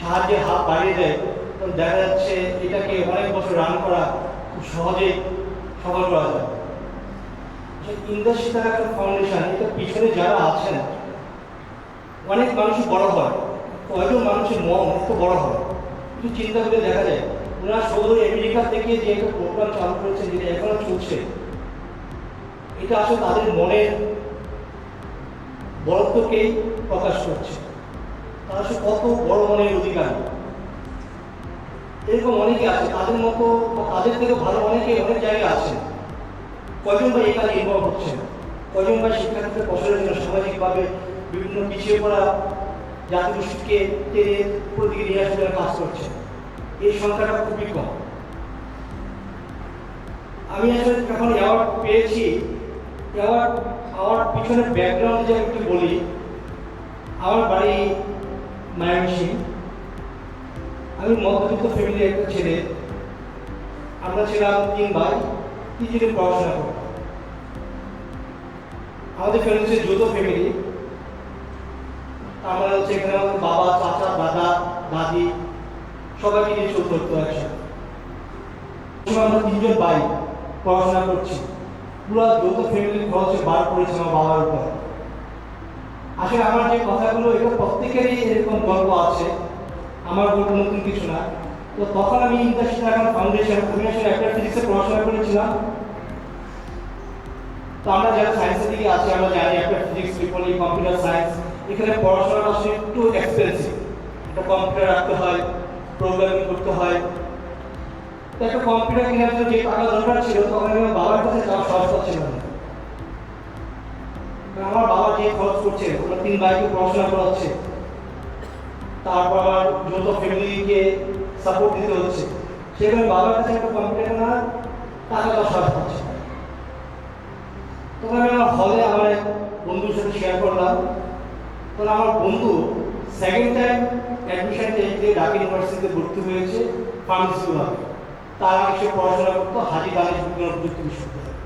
L: সাহায্যের হাত বাড়িয়ে দেয়, তখন দেখা যাচ্ছে এটাকে অনেক বছর রান করা খুব সহজেই সফল করা যায়। ইমদাদ সিতারা খান ফাউন্ডেশন, এটা পিছনে যারা আছেন, অনেক মানুষ বড় হয়, কয়েকজন মানুষের মন এত বড় হয়, একটু চিন্তা করে দেখা যায় ওনারা শুধু আমেরিকা থেকে যে একটা প্রোগ্রাম চালু করেছেন, যেটা এখনো চলছে, এটা আসলে তাদের মনের বড়ত্বকেই প্রকাশ করছে। তারা আসলে কত বড় মনের অধিকারী। এরকম অনেকে আছে, তাদের মতো তাদের থেকে ভালো অনেকে অনেক জায়গায় আছে। কয়জন বা এই কাজে ইনভলভ হচ্ছে, কয়জন বা শিক্ষাক্ষেত্রে ফসলের জন্য সামাজিকভাবে বিভিন্ন পিছিয়ে পড়া জাতিগোষ্ঠীকে টেনে উপর দিকে নিয়ে আসার জন্য কাজ করছে, এই সংখ্যাটা খুবই কম। আমি আসলে যখন অ্যাওয়ার্ড পেয়েছি, অ্যাওয়ার্ড পিছনের ব্যাকগ্রাউন্ডে যে একটু বলি, আমার বাড়ি মায়ামিসিং, আমি মধ্যবিত্ত ফ্যামিলির একটা ছেলে। আমরা ছিলাম 3 ভাই, 3 জনে পড়াশোনা করতাম। আমাদের ফ্যামিলি হচ্ছে যৌথ ফ্যামিলি। আমরা হচ্ছে এখানে আমাদের বাবা, চাচা, দাদা, দাদি সবাইকে নিয়ে চলতে হতো একসাথে। আমরা 3 জন ভাই পড়াশোনা করছি, পুরো যৌথ ফ্যামিলির খরচে বার করেছে আমার বাবার উপর। আসলে আমার যে কথাগুলো এটা প্রত্যেকেরই এরকম গল্প আছে, আমার গল্প নতুন কিছু না। তো তখন আমি ইমদাদ সিতারা খান ফাউন্ডেশন, আমি আসলে একটা ফিজিক্সে পড়াশোনা করেছিলাম। তো আমরা যারা সায়েন্সের দিকে আছি আমরা জানি একটা ফিজিক্স, ট্রিপলি, কম্পিউটার সায়েন্স, এখানে পড়াশোনাটা আসলে একটু এক্সপেন্সিভ। একটা কম্পিউটার রাখতে হয়, প্রোগ্রামিং করতে হয়। তো একটা কম্পিউটার কেনার জন্য যে টাকা দরকার ছিল তখন আমি আমার বাবার কাছে যাওয়া সহজ পাচ্ছিল না। আমার বাবা যে খরচ করছে, ওরা 3 ভাইকে পড়াশোনা করাচ্ছে, তারপর আমার যৌথ ফ্যামিলিকে সাপোর্ট দিতে হচ্ছে, সেখানে বাবার কাছে একটা কম্পিউটার কেনা টাকা দেওয়া সহজ পাচ্ছে না। তখন আমি আমার হলে আমার এক বন্ধুর সাথে শেয়ার করলাম। তখন আমার বন্ধু সেকেন্ড টাইম অ্যাডমিশন টেস্টে ঢাকা ইউনিভার্সিটিতে ভর্তি হয়েছে ফার্মেসি বিভাগে। তার আগে সে পড়াশোনা করতো হাজী দানেশ বিজ্ঞান ও প্রযুক্তি বিশ্ববিদ্যালয়ে।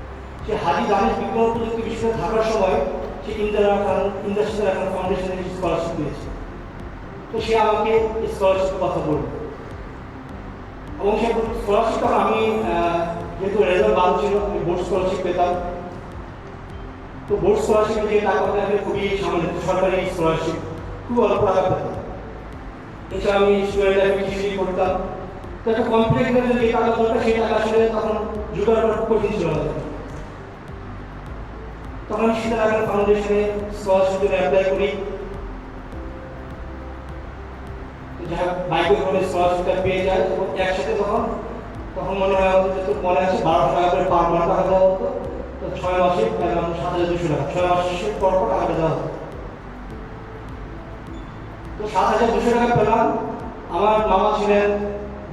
L: সে হাজী দানেশ বিজ্ঞান ও প্রযুক্তি বিশ্ববিদ্যালয়ে থাকার সময় সে ইমদাদ সিতারা খান ফাউন্ডেশনের স্কলারশিপ পেয়েছে। তো সে আমাকে স্কলারশিপের কথা বলল এবং সে স্কলারশিপটা আমি যেহেতু রেজাল্ট ভালো ছিল আমি বোর্ড স্কলারশিপ পেতাম। তো বোর্ড স্কলারশিপে যে টাকাটা খুবই সামান্য, সরকারি স্কলারশিপ খুব অল্প টাকা পেতাম। এছাড়া আমি স্টুডেন্ট লাইফে টিউশনি করতাম। তো একটা কম্পিউটার কেনার যে টাকা দরকার সেই টাকা আসলে তখন জোগাড় করা কঠিন ছিল না। তখন আমি সিতারা খান ফাউন্ডেশনে স্কলারশিপের অ্যাপ্লাই করি। যাই হোক বাইকে করে স্কলারশিপটা পেয়ে যায় এবং একসাথে তখন মনে হয় যত মনে আছে 1200 টাকা করে পার মাস টাকা দেওয়া হতো। তো 6 মাসে পেলাম 7200 টাকা, 6 মাসের পর টাকা দেওয়া হতো। তো 7200 টাকা পেলাম। আমার মামা ছিলেন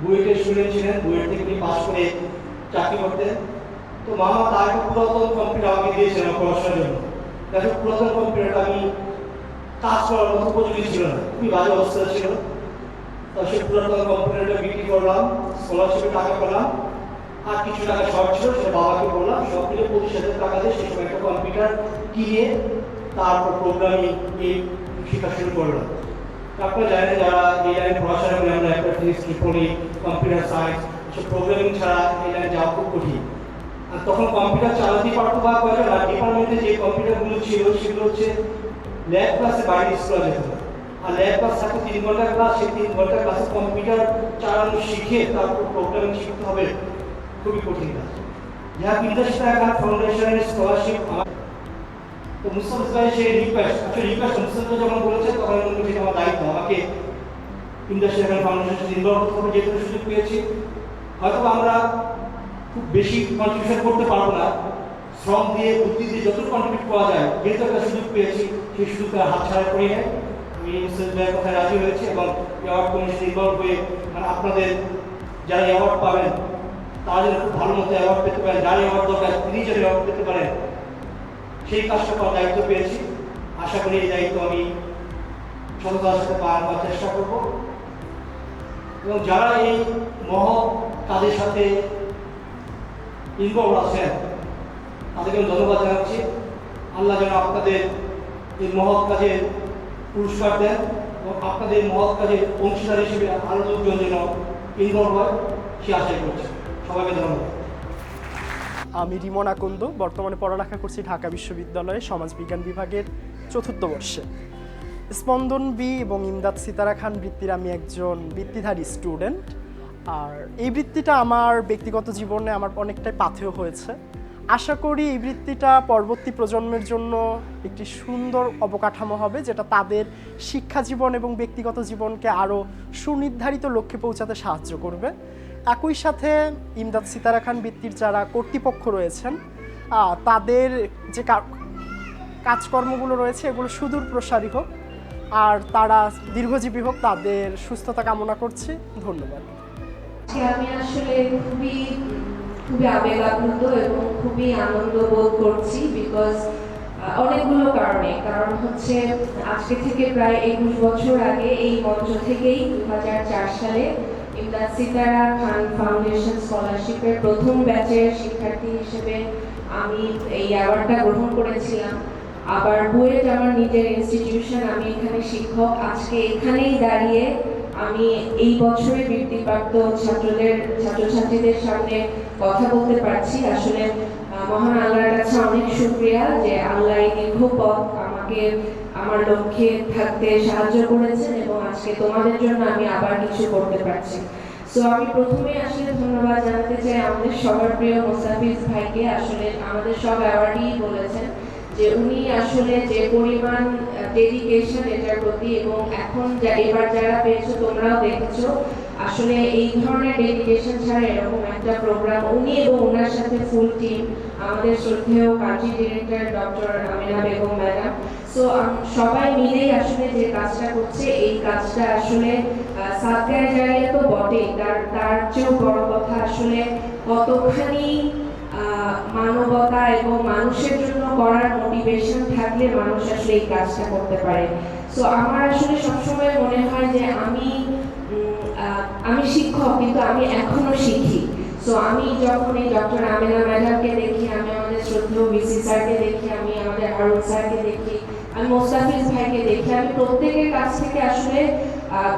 L: বুয়েটের স্টুডেন্ট ছিলেন, বুয়েট থেকে পাস করে চাকরি করতেন। তো মামা তার একটা পুরাতন কম্পিউটার আমাকে দিয়েছিলেন পড়াশোনার জন্য। দেখো পুরাতন কম্পিউটারটা আমি কাজ করার মতো উপযোগী ছিল না, খুবই বাজে অবস্থা ছিল। তো সেই পুরাতন কম্পিউটারটা বিক্রি করলাম, স্কলারশিপে টাকা পেলাম, আর কিছু টাকা শর্ট ছিল সেটা বাবাকে বললাম, সব মিলে 25,000 টাকা দিয়ে সেই সময় একটা কম্পিউটার কিনে তারপর প্রোগ্রামিং এই শেখা শুরু করলাম। আপনারা জানেন যারা এই লাইনে পড়াশোনা করে আমরা একটা ফিজিক্স, ট্রিপলি, কম্পিউটার সায়েন্স, সব প্রোগ্রামিং ছাড়া এই লাইনে যাওয়া খুব কঠিন। আর তখন কম্পিউটার চালাতে পারতো বা কয়েকজন আর ডিপার্টমেন্টে যে কম্পিউটারগুলো ছিল সেগুলো হচ্ছে ল্যাব ক্লাসে বাইরে স্কুলে যেত না। আর ল্যাব ক্লাস থাকে 3 ঘন্টার ক্লাস, সেই 3 ঘন্টার ক্লাসে কম্পিউটার চালানো শিখে তারপর প্রোগ্রামিং শিখতে হবে, খুবই কঠিন কাজ। যারা ইমদাদ সিতারা খান ফাউন্ডেশনের স্কলারশিপ তো মুস্তাফিজ ভাই সেই রিকোয়েস্ট মুস্তাফিজ যখন বলেছে তখন আমি বলেছি আমার দায়িত্ব, আমাকে ইমদাদ সিতারা খান ফাউন্ডেশনের সাথে ইনভলভ করতে হবে। যেহেতু সুযোগ পেয়েছি, হয়তো আমরা খুব বেশি কন্ট্রিবিউশন করতে পারবো না, শ্রম দিয়ে বুদ্ধি দিয়ে যত কন্ট্রিবিউট করা যায়, যেহেতু একটা সুযোগ পেয়েছি সেই সুযোগটা হাতছাড়া করি নাই। আমি মুস্তাফিজ ভাইয়ের কথায় রাজি হয়েছি এবং অ্যাওয়ার্ড কমিশনে ইনভলভ হয়ে মানে আপনাদের যারা অ্যাওয়ার্ড পাবেন তারা যেন খুব ভালো মতো অ্যাওয়ার্ড পেতে পারেন, যারা অ্যাওয়ার্ড দরকার তিনি যেন অ্যাওয়ার্ড পেতে পারেন সেই কাজটা করার দায়িত্ব পেয়েছি। আশা করি এই দায়িত্ব আমি সততার সাথে পালন করার চেষ্টা করব এবং যারা এই মহৎ কাজের সাথে ইনভলভ আছেন তাদেরকে আমি ধন্যবাদ জানাচ্ছি। আল্লাহ যেন আপনাদের এই মহৎ কাজের পুরস্কার দেন এবং আপনাদের মহৎ কাজের অংশীদার হিসেবে আরও লোকজন যেন ইনভলভ হয় সে আশাই করছি। সবাইকে ধন্যবাদ।
M: আমি রিমন আকন্দ, বর্তমানে পড়ালেখা করছি ঢাকা বিশ্ববিদ্যালয়ে সমাজবিজ্ঞান বিভাগের ৪র্থ বর্ষে। স্পন্দন বি এবং ইমদাদ সিতারা খান বৃত্তির আমি একজন বৃত্তিধারী স্টুডেন্ট। আর এই বৃত্তিটা আমার ব্যক্তিগত জীবনে আমার অনেকটাই পাথেয় হয়েছে। আশা করি এই বৃত্তিটা পরবর্তী প্রজন্মের জন্য একটি সুন্দর অবকাঠামো হবে, যেটা তাদের শিক্ষা জীবন এবং ব্যক্তিগত জীবনকে আরও সুনির্ধারিত লক্ষ্যে পৌঁছাতে সাহায্য করবে। একই সাথে ইমদাদ সিতারা খান বৃত্তির যারা কর্তৃপক্ষ রয়েছেন তাদের যে কাজকর্মগুলো রয়েছে এগুলো সুদূর প্রসারী হোক আর তারা দীর্ঘজীবী হোক, তাদের সুস্থতা কামনা করছি। ধন্যবাদ।
N: আমি আসলে খুবই আবেগ আপ্লুত এবং খুবই আনন্দ বোধ করছি বিকজ অনেকগুলো কারণ হচ্ছে আজকে থেকে প্রায় 21 বছর আগে এই মঞ্চ থেকেই 2004 সালে ইমদাদ সিতারা খান ফাউন্ডেশন স্কলারশিপের প্রথম ব্যাচের শিক্ষার্থী হিসেবে আমি এই অ্যাওয়ার্ডটা গ্রহণ করেছিলাম। আবার বুয়েট আমার নিজের ইনস্টিটিউশন, আমি এখানে শিক্ষক। আজকে এখানেই দাঁড়িয়ে আমি এই বছরে বৃত্তিপ্রাপ্ত ছাত্রছাত্রীদের সামনে কথা বলতে পারছি। আসলে মহান আল্লাহর কাছে অনেক শুকরিয়া যে আল্লাহ এই দীর্ঘ পথ আমাকে আমার লক্ষ্যে থাকতে সাহায্য করেছেন এবং আজকে তোমাদের জন্য আমি আবার কিছু করতে পারছি। সো আমি প্রথমে আসলে ধন্যবাদ জানাতে চাই আমাদের সবার প্রিয় মোস্তাফিজ ভাইকে। আসলে আমাদের সব অ্যাওয়ার্ডই বলেছেন যে উনি আসলে যে পরিমাণ ডেডিকেশন এটার প্রতি, এবং এখন এবার যারা পেয়েছো তোমরাও দেখেছো, আসলে এই ধরনের ডেডিকেশন ছাড়া এরকম একটা প্রোগ্রাম উনি এবং ওনার সাথে ফুল টিম, আমাদের শ্রদ্ধেয় country director doctor Amina Begum madam, so সবাই মিলেই আসলে যে কাজটা করছে, এই কাজটা আসলে সাদগায় জায়গায় তো বটেই, তার চেয়েও বড় কথা আসলে কতখানি মানবতা এবং মানুষের জন্য করার মোটিভেশন থাকলে মানুষ আসলে এই কাজটা করতে পারে। সো আমার আসলে সবসময় মনে হয় যে আমি শিক্ষক, কিন্তু আমি এখনো শিখি। সো আমি যখন এই ডক্টর আমিনা ম্যাডামকে দেখি, আমি আমাদের শ্রদ্ধেয় ভিসি স্যারকে দেখি, আমি আমাদের হারুন স্যারকে দেখি, আমি মোস্তাফিজ ভাইকে দেখি, আমি প্রত্যেকের কাছ থেকে আসলে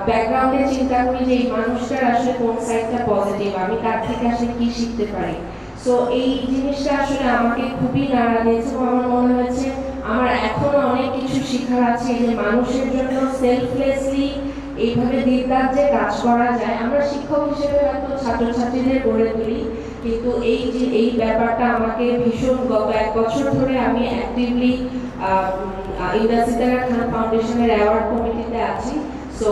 N: ব্যাকগ্রাউন্ডে চিন্তা করি যে এই মানুষটার আসলে কোন সাইডটা পজিটিভ, আমি তার থেকে আসলে কি শিখতে পারি। সো এই জিনিসটা আসলে আমাকে খুবই নাড়া দিয়েছে এবং আমার মনে হয়েছে আমার এখনো অনেক কিছু শেখার আছে, যে মানুষের জন্য সেলফলেসলি এইভাবে দিনরাত যে কাজ করা যায়। আমরা শিক্ষক হিসেবে হয়তো ছাত্রছাত্রীদের গড়ে তুলি, কিন্তু এই ব্যাপারটা আমাকে ভীষণ, গত 1 বছর ধরে আমি অ্যাক্টিভলি ইমদাদ সিতারা খান ফাউন্ডেশনের অ্যাওয়ার্ড কমিটিতে আছি। সো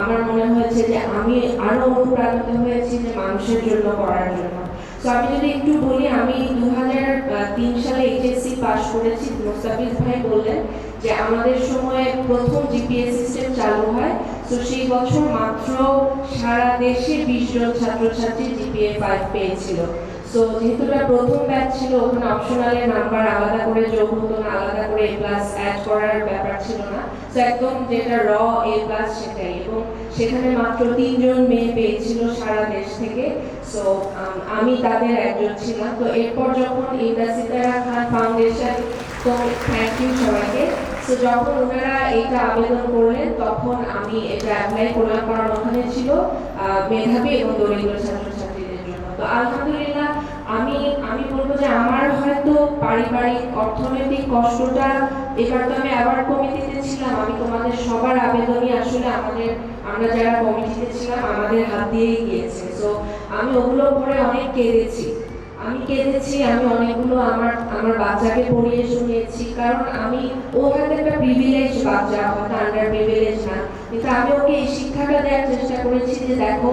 N: আমার মনে হয়েছে যে আমি আরো অনুপ্রাণিত হয়েছি যে মানুষের জন্য করার জন্য। সো আমি যদি একটু বলি, আমি 2003 সালে এইচএসসি পাস করেছি। মোস্তাফিজ ভাই বললেন যে আমাদের সময়ে প্রথম জিপিএস সিস্টেম চালু হয়, তো সেই বছর মাত্র সারা দেশে 20 জন ছাত্রছাত্রী জিপিএ 5 পেয়েছিল। সো যেহেতু এটা প্রথম ব্যাচ ছিল, ওখানে অপশনালের নাম্বার আলাদা করে যোগ হতো না, আলাদা করে এ প্লাস অ্যাড করার ব্যাপার ছিল না। সো একদম যেটা র এ প্লাস সেটাই, এবং সেখানে মাত্র 3 জন মেয়ে পেয়েছিল সারা দেশ থেকে। সো আমি তাদের একজন ছিলাম। তো এরপর যখন ইমদাদ সিতারা খান ফাউন্ডেশন, তো থ্যাংক ইউ সবাইকে। তো যখন ওনারা এটা আবেদন করলেন তখন আমি এটা অ্যাপ্লাই করলাম, কারণ ওখানে ছিল মেধাবী এবং দরিদ্র ছাত্রছাত্রীদের জন্য। তো আলহামদুলিল্লাহ আমি বলবো যে আমার হয়তো পারিবারিক অর্থনৈতিক কষ্টটা, এবার তো আমি অ্যাওয়ার্ড কমিটিতে ছিলাম, আমি তোমাদের সবার আবেদনই আসলে আমরা যারা কমিটিতে ছিলাম আমাদের হাত দিয়েই গিয়েছে। সো আমি ওগুলো পরে অনেক কেঁদেছি, আমি অনেকগুলো আমার বাচ্চাকে পড়িয়ে শুনিয়েছি, কারণ ও হয়তো একটা প্রিভিলেজ বাচ্চা, হয়তো আন্ডার প্রিভিলেজ না, কিন্তু আমি ওকে এই শিক্ষাটা দেওয়ার চেষ্টা করেছি যে দেখো,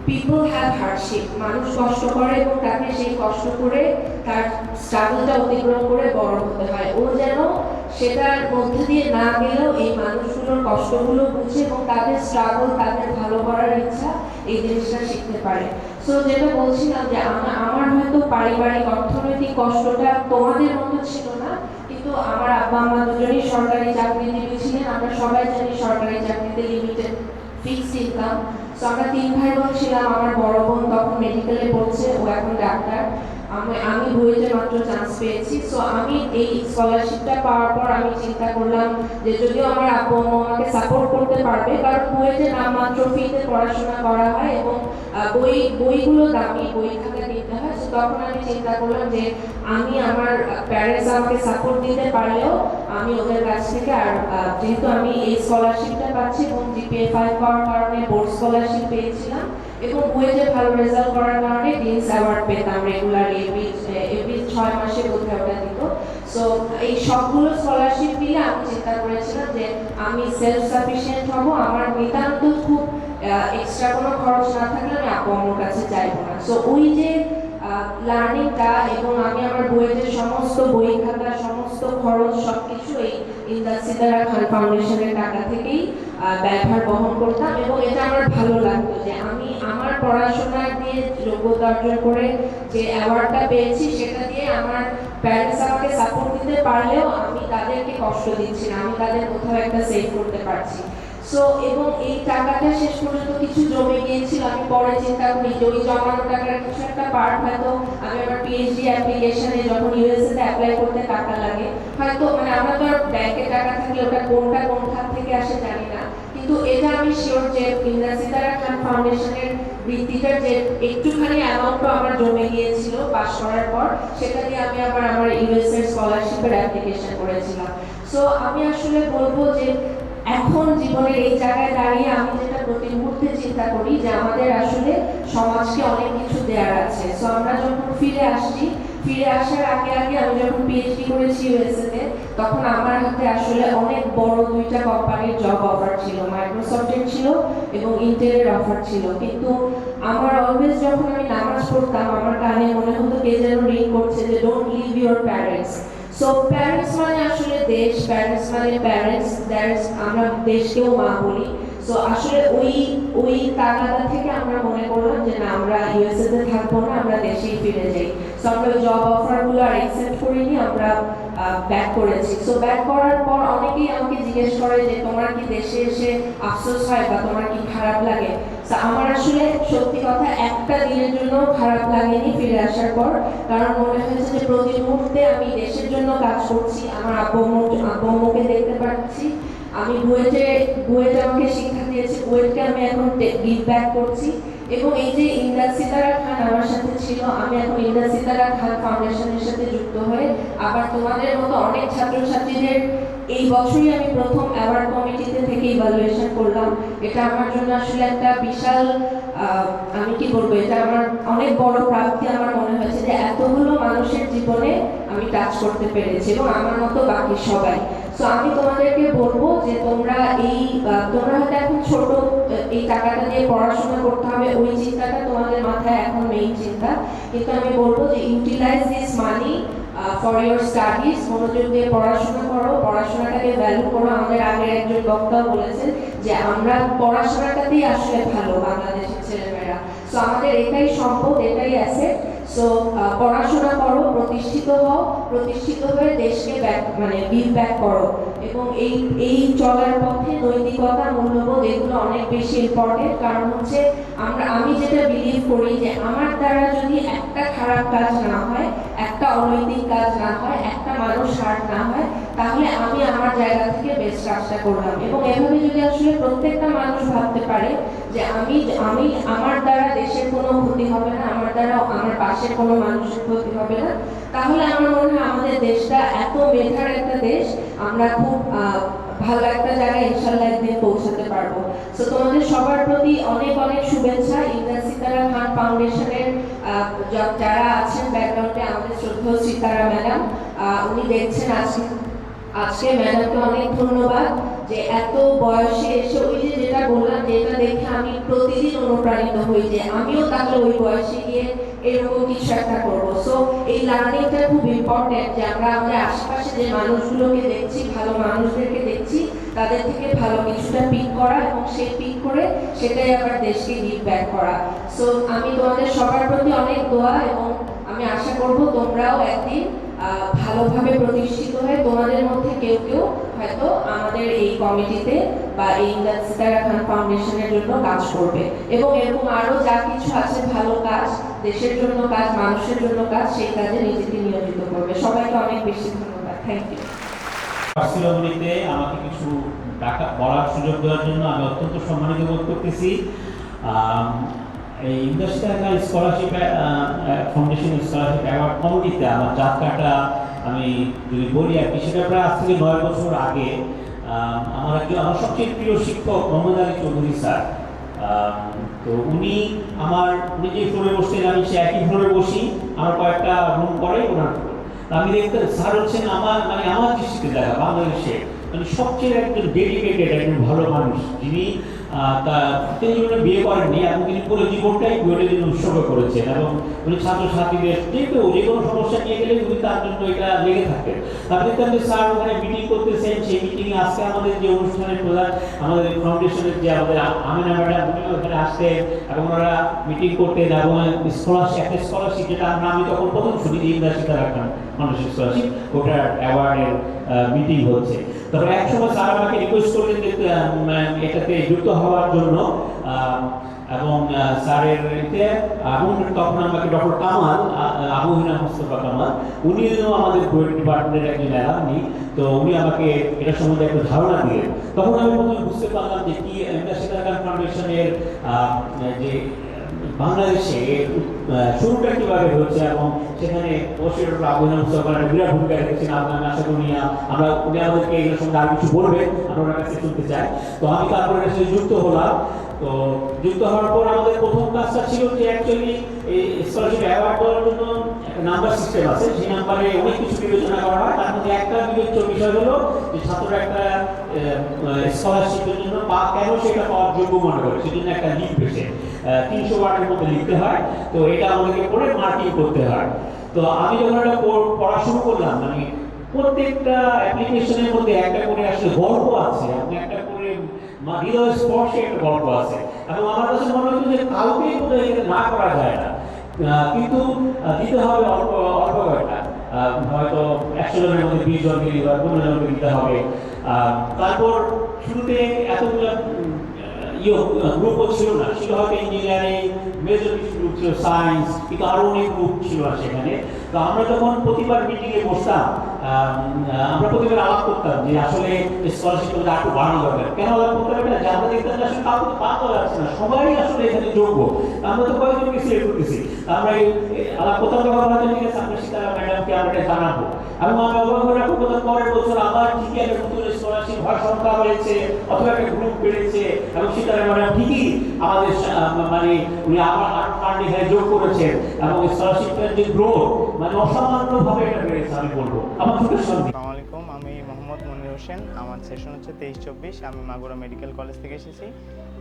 N: পিপল হ্যাভ হার্ডশিপ, মানুষ কষ্ট করে এবং তাকে সেই কষ্ট করে তার স্ট্রাগলটা অতিক্রম করে বড় হতে হয়। ও যেন সেটার মধ্যে দিয়ে না গেলেও এই মানুষগুলোর কষ্টগুলো বুঝে এবং তাদের স্ট্রাগল, তাদের ভালো করার ইচ্ছা, এই জিনিসটা শিখতে পারে। সো যেটা বলছিলাম যে আমার হয়তো পারিবারিক অর্থনৈতিক কষ্টটা তোমাদের মতো ছিল না, কিন্তু আমার আব্বা আম্মা দুজনেই সরকারি চাকরিজীবী ছিলেন। আমরা সবাই জানি সরকারি চাকরিতে লিমিটেড ফিক্সড ইনকাম। সো আমরা 3 ভাই বোন ছিলাম। আমার বড় বোন তখন মেডিকেলে পড়ছে, ও এখন ডাক্তার। আমি বুয়েটে মাত্র চান্স পেয়েছি। সো আমি এই স্কলারশিপটা পাওয়ার পর আমি চিন্তা করলাম যে যদিও আমার আব্বু আম্মা আমাকে সাপোর্ট করতে পারবে, কারণ বুয়েটে নামমাত্র ফিতে পড়াশোনা করা হয় এবং বইগুলো দামি, বই খাতা নিতে হয়। সো তখন আমি চিন্তা করলাম যে আমি আমার প্যারেন্টস আমাকে সাপোর্ট দিতে পারলেও আমি ওদের কাছ থেকে, আর যেহেতু আমি এই স্কলারশিপটা পাচ্ছি এবং জিপিএ 5 পাওয়ার কারণে বোর্ড স্কলারশিপ পেয়েছিলাম এবং বুয়েটে ভালো রেজাল্ট করার কারণে ডিনস অ্যাওয়ার্ড পেতাম রেগুলারলি, এভরি 6 মাসে কোথাও ওটা দিত। সো এই সবগুলো স্কলারশিপ মিলে আমি চিন্তা করেছিলাম যে আমি সেলফ সাফিসিয়েন্ট হব, আমার নিতান্ত খুব এক্সট্রা কোনো খরচ না থাকলে আমি আব্বু আম্মুর কাছে চাইবো না। সো ওই যে লার্নিংটা, এবং আমি আমার বুয়েটের সমস্ত বই খাতা, সমস্ত খরচ সবকিছু এই ইমদাদ সিতারা খান ফাউন্ডেশনের টাকা থেকেই ব্যয়ভার বহন করতাম, এবং এটা আমার ভালো লাগতো যে আমি আমার পড়াশোনা দিয়ে যোগ্যতা অর্জন করে যে অ্যাওয়ার্ডটা পেয়েছি, সেটা দিয়ে আমার প্যারেন্টস আমাকে সাপোর্ট দিতে পারলেও আমি তাদেরকে কষ্ট দিচ্ছি না, আমি তাদের কোথাও একটা সেভ করতে পারছি। সো এবং এই টাকাটা শেষ পর্যন্ত কিছু জমে গিয়েছিল। আমি পরে চিন্তা করি যে ওই জমানো টাকার কিছু একটা পার্ট হয়তো আমি আমার পিএইচডি অ্যাপ্লিকেশনে যখন ইউএসএতে অ্যাপ্লাই করতে টাকা লাগে, হয়তো মানে আমরা তো আর ব্যাংকে টাকা থাকলে ওটা কোনটা কোন খাত থেকে আসে জানি না, কিন্তু এটা আমি শিওর যে ইমদাদ সিতারা খান ফাউন্ডেশনের বৃত্তিটার যে একটুখানি অ্যামাউন্টও আমার জমে গিয়েছিল পাস করার পর, সেটা দিয়ে আমি আবার আমার ইউএসএ স্কলারশিপের অ্যাপ্লিকেশন করেছিলাম। সো আমি আসলে বলবো যে এখন জীবনের এই জায়গায় দাঁড়িয়ে আমি যেটা প্রতি মুহূর্তে চিন্তা করি যে আমাদের আসলে সমাজকে অনেক কিছু দেওয়ার আছে। সো আমরা যখন ফিরে আসার আগে আমি যখন পিএইচডি করেছি ইউএসএতে, তখন আমার হাতে আসলে অনেক বড় 2টা কোম্পানির জব অফার ছিল, মাইক্রোসফটের ছিল এবং ইন্টেলের অফার ছিল। কিন্তু আমার অলওয়েজ যখন আমি নামাজ পড়তাম আমার কানে মনে হতো কে যেন রিং করছে যে don't leave your parents. So parents মানে আসলে দেশ, প্যারেন্টস মানে প্যারেন্টস, আমরা দেশকেও মা বলি। সো আসলে ওই তাগাদা থেকে আমরা মনে করলাম যে না, আমরা ইউএসএতে থাকবো না, আমরা দেশেই ফিরে যাই। সো আমরা জব অফারগুলো আর অ্যাকসেপ্ট করিনি, আমরা ব্যাক করেছি। সো ব্যাক করার পর অনেকেই আমাকে জিজ্ঞেস করে যে তোমার কি দেশে এসে আফসোস হয় বা তোমার কি খারাপ লাগে? সো আমার আসলে সত্যি কথা একটা দিনের জন্য খারাপ লাগেনি ফিরে আসার পর, কারণ মনে হয়েছে যে প্রতি মুহূর্তে আমি দেশের জন্য কাজ করছি, আমার আব্বু আম্মুকে দেখতে পাচ্ছি, আমি বুয়েটে আমাকে শিক্ষা দিয়েছে, বুয়েটকে আমি এখন গিভ ব্যাক করছি। এবং এই যে ইমদাদ সিতারা খান আমার সাথে ছিল, আমি এখন ইমদাদ সিতারা খান ফাউন্ডেশনের সাথে যুক্ত হয়ে আবার তোমাদের মতো অনেক ছাত্রছাত্রীদের এই বছরই আমি প্রথম অ্যাওয়ার্ড কমিটিতে থেকে ইভালুয়েশন করলাম। এটা আমার জন্য আসলে একটা বিশাল আমি কি বলবো, এটা আমার অনেক বড় প্রাপ্তি। আমার মনে হয়েছে যে এতগুলো মানুষের জীবনে আমি টাচ করতে পেরেছি এবং আমার মতো বাকি সবাই। সো আমি তোমাদেরকে বলবো যে তোমরা হয়তো এখন ছোট, এই টাকাটা দিয়ে পড়াশোনা করতে হবে ওই চিন্তাটা তোমাদের মাথায় এখন মেইন চিন্তা, কিন্তু আমি বলবো যে utilise this money for your studies. মনোযোগ দিয়ে পড়াশোনা করো, পড়াশোনাটাকে ভ্যালু করো। আমাদের আগের একজন বক্তা বলেছেন যে আমরা পড়াশোনাটাতেই আসলে ভালো বাংলাদেশের ছেলেমেয়েরা। সো আমাদের এটাই সম্পদ, এটাই অ্যাসেট। সো পড়াশোনা করো, প্রতিষ্ঠিত হও, প্রতিষ্ঠিত হয়ে দেশকে গিভ ব্যাক করো। এবং এই চলার পথে নৈতিকতা, মূল্যবোধ এগুলো অনেক বেশি ইম্পর্টেন্ট। কারণ হচ্ছে আমি যেটা বিলিভ করি যে আমার দ্বারা যদি একটা খারাপ কাজ না হয়, একটা অনৈতিক কাজ না হয়, একটা মানুষ হার্ট না হয়, তাহলে আমি আমার জায়গা থেকে বেস্ট কাজটা করলাম। এবং এভাবে যদি আসলে প্রত্যেকটা মানুষ ভাবতে পারে যে আমি আমার দ্বারা দেশের কোনো ক্ষতি হবে না, আমার দ্বারা আমার পাশের কোনো মানুষের ক্ষতি হবে না, তাহলে আমার মনে হয় আমাদের দেশটা এত মেধার একটা দেশ, আমরা খুব ভালো একটা জায়গায় ইনশাআল্লাহ একদিন পৌঁছাতে পারবো। সো তোমাদের সবার প্রতি অনেক অনেক শুভেচ্ছা। ইমদাদ সিতারা খান ফাউন্ডেশনের যারা আছেন ব্যাকগ্রাউন্ডে, আমাদের শ্রদ্ধেয় সিতারা ম্যাডাম, উনি দেখছেন আজকে ম্যাডামকে অনেক ধন্যবাদ যে এত বয়সে এসে ওই যেটা বললাম, যেটা দেখে আমি প্রতিদিন অনুপ্রাণিত হই যে আমিও তাহলে ওই বয়সে গিয়ে এরকম কিছু একটা করবো। সো এই লার্নিংটা খুব ইম্পর্টেন্ট যে আমরা আমাদের আশেপাশে যে মানুষগুলোকে দেখছি, ভালো মানুষদেরকে দেখছি, তাদের থেকে ভালো কিছুটা পিক করা এবং সেই পিক করে সেটাই আবার দেশকে গিভ ব্যাক করা। সো আমি তোমাদের সবার প্রতি অনেক দোয়া এবং আমি আশা করব তোমরাও একদিন ভালোভাবে প্রতিষ্ঠিত হয়ে তোমাদের মধ্যে কেউ হয়তো আমাদের এই কমিটিতে বা এই ইমদাদ সিতারা খান ফাউন্ডেশনের জন্য কাজ করবে এবং এরকম আরো যা কিছু আছে ভালো কাজ, দেশের জন্য কাজ, মানুষের জন্য কাজ, সেই কাজে নিজেকে নিয়োজিত করবে। সবাইকে অনেক বেশি ধন্যবাদ। Thank you.
O: পার্সোনালিতে আমাকে কিছু টাকা বলার সুযোগ দেওয়ার জন্য আমি অত্যন্ত সম্মানিত বোধ করতেছি। এই ইমদাদ সিতারা খান স্কলারশিপ ফাউন্ডেশন স্কলারশিপ অ্যাওয়ার্ড কমিটিতে আমার যাত্রাটা আমি যদি বলি আর কি, সেটা প্রায় আজ থেকে 9 বছর আগে আমার সবচেয়ে প্রিয় শিক্ষক মোহাম্মদ আলী চৌধুরী স্যার, তো উনি যে ফ্লোরে বসতেন আমি সে একই ফ্লোরে বসি, আমার কয়েকটা রুম পরে ওনার ফ্লোর। আমি দেখতে স্যার হচ্ছেন আমার দৃষ্টিতে দেখা বাংলাদেশে সবচেয়ে একজন ডেডিকেটেড একজন ভালো মানুষ, যিনি তিনি বিয়ে করেননি এবং তিনি পুরো জীবনটাই বুয়েটের জন্য উৎসর্গ করেছেন এবং উনি ছাত্রছাত্রীদের যে কোনো সমস্যা নিয়ে গেলে উনি তার জন্য এটা লেগে থাকেন। তারপরে দেখতে স্যার ওখানে মিটিং করতেছেন, সেই মিটিংয়ে আজকে আমাদের যে অনুষ্ঠানের প্রধান আমাদের ফাউন্ডেশনের যে আমাদের আমিনা ম্যাডাম, উনি ওখানে আসতেন এবং ওনারা মিটিং করতেন এবং স্কলারশিপ যেটা আমি তখন প্রথম শুনি ইমদাদ সিতারা খান ফাউন্ডেশন স্কলারশিপ, ওটার অ্যাওয়ার্ডের মিটিং হচ্ছে। তবে এক সময় স্যার আমাকে রিকোয়েস্ট করলেন যে এটাতে যুক্ত হওয়ার জন্য, এবং স্যারের এতে তখন আমাকে ডক্টর কামাল, আবু হিনা মুস্তফা কামাল, উনিও আমাদের ডিপার্টমেন্টের একজন অ্যালামনি, তো উনি আমাকে এটা সম্বন্ধে একটা ধারণা দিলেন। তখন আমি প্রথমে বুঝতে পারলাম যে কি ইমদাদ সিতারা খান ফাউন্ডেশনের যে বাংলাদেশে শুরুটা কীভাবে হচ্ছে, এবং সেখানে অবশ্যই ডক্টর আবু হিনা মুস্তফা কামাল বিরাট ভূমিকা রেখেছেন। আপনার আশা করি উনি আমাদেরকে এগুলোর সম্বন্ধে আরো কিছু বলবেন, আমরা ওনার কাছে শুনতে চাই। তো আমি তারপরে এর সাথে যুক্ত হলাম। তো যুক্ত হওয়ার পর আমাদের প্রথম কাজটা ছিল যে অ্যাকচুয়ালি এই স্কলারশিপ অ্যাওয়ার্ড দেওয়ার জন্য একটা নাম্বার সিস্টেম আছে, সেই নাম্বারে অনেক কিছু বিবেচনা করা হয়। তার মধ্যে একটা বিবেচ্য বিষয় হলো যে ছাত্ররা একটা স্কলারশিপের জন্য কেন সেটা পাওয়ার যোগ্য মনে করে, সেজন্য একটা লিখবে, 300 ওয়ার্ডের মধ্যে লিখতে হয়। তো এটা আমাদেরকে পড়ে মার্কিং করতে হয়। তো আমি যখন এটা পড়া শুরু করলাম, মানে প্রত্যেকটা অ্যাপ্লিকেশনের মধ্যে একটা করে আসলে গল্প আছে, আপনি একটা করে হৃদয় স্পর্শে একটা গল্প আছে, এবং আমার কাছে মনে হতো যে কাউকেই বোধহয় এটা না করা যায় না, কিন্তু দিতে হবে অল্প অল্প কয়েকটা, হয়তো 100 জনের মধ্যে 20 জনকে বা 15 জনকে দিতে হবে। তারপর শুরুতে এতগুলো গ্রুপও ছিল না, ছিল হয়তো ইঞ্জিনিয়ারিং, মেজর কিছু গ্রুপ ছিল, সায়েন্স, কিন্তু আরো অনেক গ্রুপ ছিল না সেখানে। তো আমরা যখন প্রতিবার মিটিংয়ে বসতাম, আমরা প্রতিবার আলাপ করতাম যে আসলে স্কলারশিপ আরো বাড়ানো দরকার। কেন আলাপ করতে হবে না, যে আমরা দেখতাম যে আসলে কাউকে বাদ দেওয়া যাচ্ছে না, সবাই আসলে এখানে যোগ্য। আমরা তো কয়েকজনকে সিলেক্ট করতেছি, আমরা এই আলাপ করতাম তখন হয়তো ঠিক আছে আমরা সিতারা ম্যাডামকে আমরা এটা জানাবো, এবং আমি অবাক হয়ে রাখবো পরের বছর আবার ঠিকই একটা নতুন স্কলারশিপ হওয়ার সংখ্যা হয়েছে, অথবা একটা গ্রুপ বেড়েছে, এবং সিতারা ম্যাডাম ঠিকই আমাদের মানে উনি আবার ফান্ড এখানে যোগ করেছেন, এবং স্কলারশিপের যে গ্রোথ মানে অসামান্যভাবে এটা বেড়েছে আমি বলবো। আমার চোখের সামনে।
P: আসসালামু আলাইকুম, আমি মোহাম্মদ মনির হোসেন। আমার সেশন হচ্ছে 23-24। আমি মাগুরা মেডিকেল কলেজ থেকে এসেছি।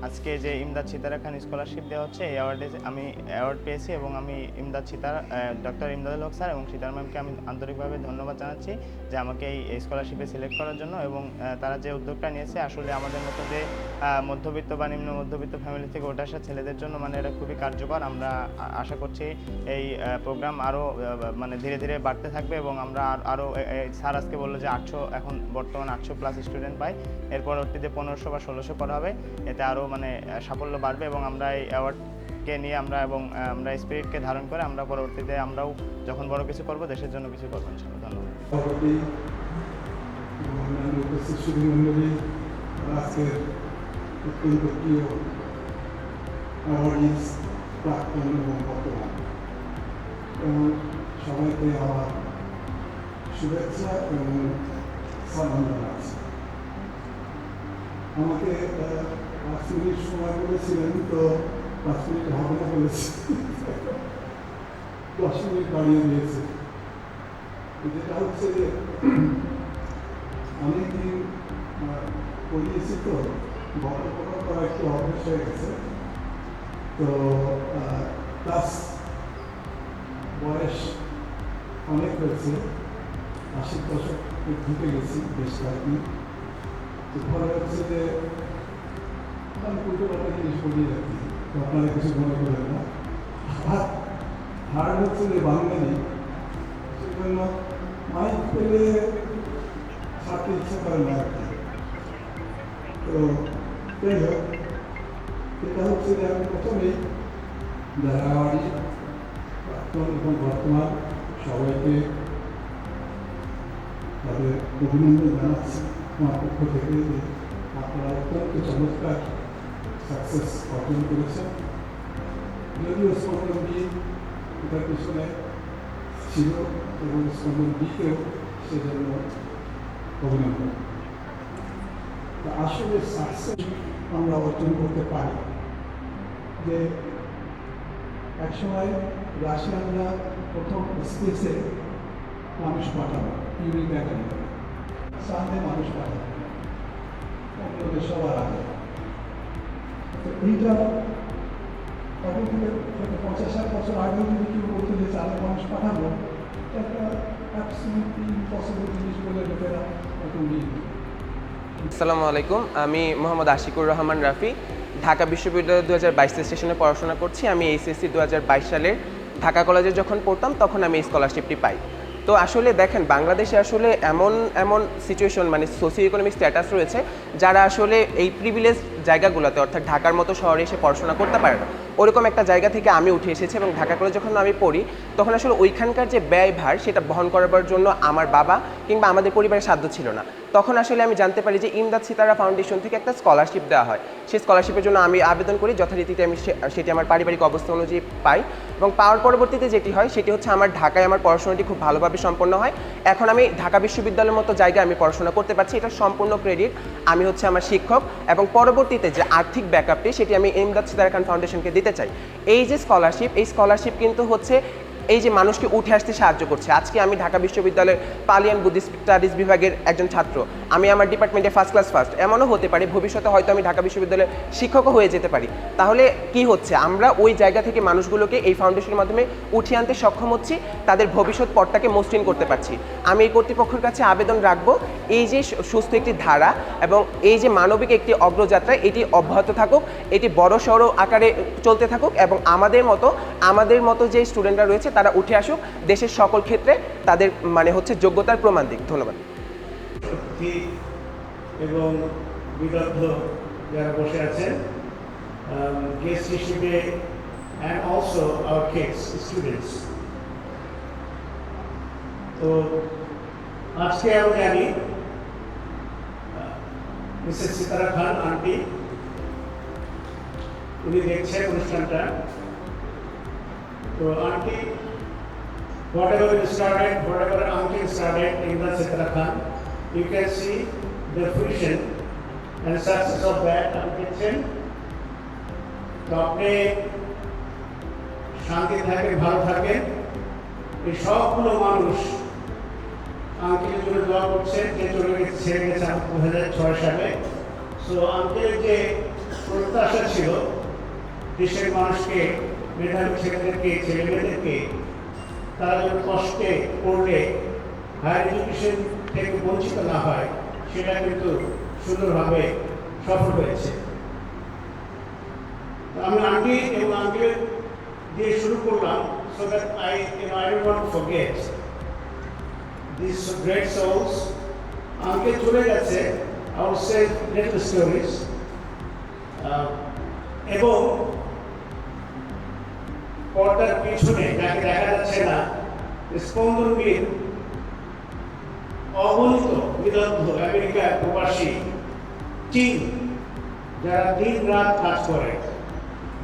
P: আজকে যে ইমদাদ সিতারা খান স্কলারশিপ দেওয়া হচ্ছে, এই অ্যাওয়ার্ডে আমি অ্যাওয়ার্ড পেয়েছি, এবং আমি ইমদাদ সিতারা ডক্টর ইমদাদুল হক স্যার এবং সিতারা ম্যামকে আমি আন্তরিকভাবে ধন্যবাদ জানাচ্ছি যে আমাকে এই স্কলারশিপে সিলেক্ট করার জন্য, এবং তারা যে উদ্যোগটা নিয়েছে আসলে আমাদের মতো যে মধ্যবিত্ত বা নিম্ন মধ্যবিত্ত ফ্যামিলি থেকে ওঠা আসা ছেলেদের জন্য মানে এটা খুবই কার্যকর। আমরা আশা করছি এই প্রোগ্রাম আরও মানে ধীরে ধীরে বাড়তে থাকবে, এবং আমরা আরও স্যার আজকে বললো যে 800, এখন বর্তমান 800+ স্টুডেন্ট পাই, এর পরবর্তীতে 1500 বা 1600 করা হবে, এতে আরও মানে সাফল্য বাড়বে, এবং আমরা এই অ্যাওয়ার্ডকে নিয়ে আমরা আমরা স্পিরিটকে ধারণ করে আমরা পরবর্তীতে আমরাও যখন বড় কিছু করব দেশের জন্য কিছু করবো ইনশাআল্লাহ। ধন্যবাদ।
I: আজকের অত্যন্ত প্রিয় অ্যাওয়ার্ডিজ প্রাক্তন এবং বর্তমান, এবং সবাইকে আমার শুভেচ্ছা এবং সালাম জানাচ্ছি। আমাকে 5 মিনিট সময় বলেছিলেন, তো 5 মিনিট হবে না বলেছি, 10 মিনিট বাড়িয়ে দিয়েছে। যেটা হচ্ছে যে অনেকদিন পড়িয়েছি, তো গল্প করা একটু অভ্যেস হয়ে গেছে। তো প্লাস বয়স অনেক হয়েছে, 80 দশক ঢুকে গেছি বেশ কয়েকদিন। তো ফলে হচ্ছে যে আমি উল্টো পাল্টা জিনিস বলিয়ে রাখি, তো আপনারা কিছু মনে করেন না। হার্ড হচ্ছে যে বাঙালি, সেজন্য মাইক পেলে ছাড়তে ইচ্ছে করে না আর কি। তো যাই হোক, এটা হচ্ছে যে আমি প্রথমেই যারা আমারই প্রাক্তন এবং বর্তমান সবাইকে তাদের অভিনন্দন জানাচ্ছি আমার পক্ষ থেকে, যে আপনারা অত্যন্ত চমৎকার সাকসেস অর্জন করেছেন। যদিও স্পন্দন বি এটার পিছনে ছিল, এবং স্পন্দন বিকেও সেজন্য অভিনন্দন। আসলে সাকসেস আমরা অর্জন করতে পারি যে একসময় রাশিয়ানরা প্রথম স্পেসে মানুষ পাঠানো, ইউরি ব্যাটারি সামনে মানুষ পাঠানো অন্যদের সবার আগে। তো এইটা তখন থেকে 50-60 বছর আগেও যদি কেউ বলতো যে চাঁদে মানুষ পাঠাবো, একটা অ্যাবসলিউটলি ইম্পসিবল জিনিস বলে লোকেরা এখন নিয়ে।
Q: আসসালামু আলাইকুম, আমি মোহাম্মদ আশিকুর রহমান রাফি, ঢাকা বিশ্ববিদ্যালয়ের 2022 সেশনে পড়াশোনা করছি। আমি এইচএসসি 2022 সালে ঢাকা কলেজে যখন পড়তাম তখন আমি এই স্কলারশিপটি পাই। তো আসলে দেখেন বাংলাদেশে আসলে এমন সিচুয়েশন মানে সোশিও ইকোনমিক স্ট্যাটাস রয়েছে যারা আসলে এই প্রিভিলেজ জায়গাগুলোতে অর্থাৎ ঢাকার মতো শহরে এসে পড়াশোনা করতে পারে না। ওরকম একটা জায়গা থেকে আমি উঠে এসেছি এবং ঢাকা কলেজে যখন আমি পড়ি তখন আসলে ওইখানকার যে ব্যয়ভার সেটা বহন করার জন্য আমার বাবা কিংবা আমাদের পরিবারের সাধ্য ছিল না। তখন আসলে আমি জানতে পারি যে ইমদাদ সিতারা ফাউন্ডেশন থেকে একটা স্কলারশিপ দেওয়া হয়। সেই স্কলারশিপের জন্য আমি আবেদন করি, যথারীতিতে আমি সেটি আমার পারিবারিক অবস্থা অনুযায়ী পাই এবং পাওয়ার পরবর্তীতে যেটি হয় সেটি হচ্ছে আমার ঢাকায় আমার পড়াশোনাটি খুব ভালোভাবে সম্পন্ন হয়। এখন আমি ঢাকা বিশ্ববিদ্যালয়ের মতো জায়গায় আমি পড়াশোনা করতে পারছি, এটা সম্পূর্ণ ক্রেডিট আমি হচ্ছে আমার শিক্ষক এবং পরবর্তীতে যে আর্থিক ব্যাকআপটি সেটি আমি ইমদাদ সিতারা খান ফাউন্ডেশনকে দিতে চাই। এই যে স্কলারশিপ, এই স্কলারশিপ কিন্তু হচ্ছে এই যে মানুষকে উঠে আসতে সাহায্য করছে। আজকে আমি ঢাকা বিশ্ববিদ্যালয়ের পালিয়ান বুদ্ধিস্ট স্টাডিজ বিভাগের একজন ছাত্র, আমি আমার ডিপার্টমেন্টে ফার্স্ট ক্লাস ফার্স্ট, এমনও হতে পারে ভবিষ্যতে হয়তো আমি ঢাকা বিশ্ববিদ্যালয়ের শিক্ষকও হয়ে যেতে পারি। তাহলে কি হচ্ছে, আমরা ওই জায়গা থেকে মানুষগুলোকে এই ফাউন্ডেশনের মাধ্যমে উঠিয়ে আনতে সক্ষম হচ্ছি, তাদের ভবিষ্যৎ পথটাকে মসৃণ করতে পারছি। আমি এই কর্তৃপক্ষের কাছে আবেদন রাখবো এই যে সুস্থ একটি ধারা এবং এই যে মানবিক একটি অগ্রযাত্রা এটি অব্যাহত থাকুক, এটি বড় সড়ো আকারে চলতে থাকুক এবং আমাদের মতো যে স্টুডেন্টরা রয়েছে তারা উঠে আসুক, দেশের সকল ক্ষেত্রে তাদের মানে হচ্ছে যোগ্যতার প্রমাণ দিক। ধন্যবাদ।
L: সত্যি এবং বিদগ্ধ যারা বসে আছেন গেস্ট হিসেবে and also our kids, students. তো আজকে আমি জানি মিসেস সিতারা খান আন্টি উনি দেখছেন অনুষ্ঠানটা। তো aunty whatever you started, whatever uncle started in the Sitara Khan, you can see the fruition and success of that application. তো আপনি শান্তি থাকেন, ভালো থাকেন। এই সবগুলো মানুষ আঙ্কেলের জন্য দোয়া করছেন, যে চলে গেছে ছেড়ে গেছে 2006 সালে। সো আঙ্কেলের যে প্রত্যাশা ছিল দেশের মানুষকে, মেধাবী ছেলেদেরকে, ছেলে মেয়েদেরকে তারা যেন কষ্টে পড়লে হায়ার এডুকেশন থেকে বঞ্চিত না হয়, সেটা কিন্তু সুন্দরভাবে সফল হয়েছে। আমি আন্টি এবং আঙ্কেল দিয়ে শুরু করলাম, so that I don't want to forget these great souls. Uncle চলে গেছে, I would say little stories এবং পর্দার পিছনে যাকে দেখা যাচ্ছে না, স্পন্দনবীর অগণিত বিদগ্ধ আমেরিকা প্রবাসী টিম যারা দিন রাত কাজ করে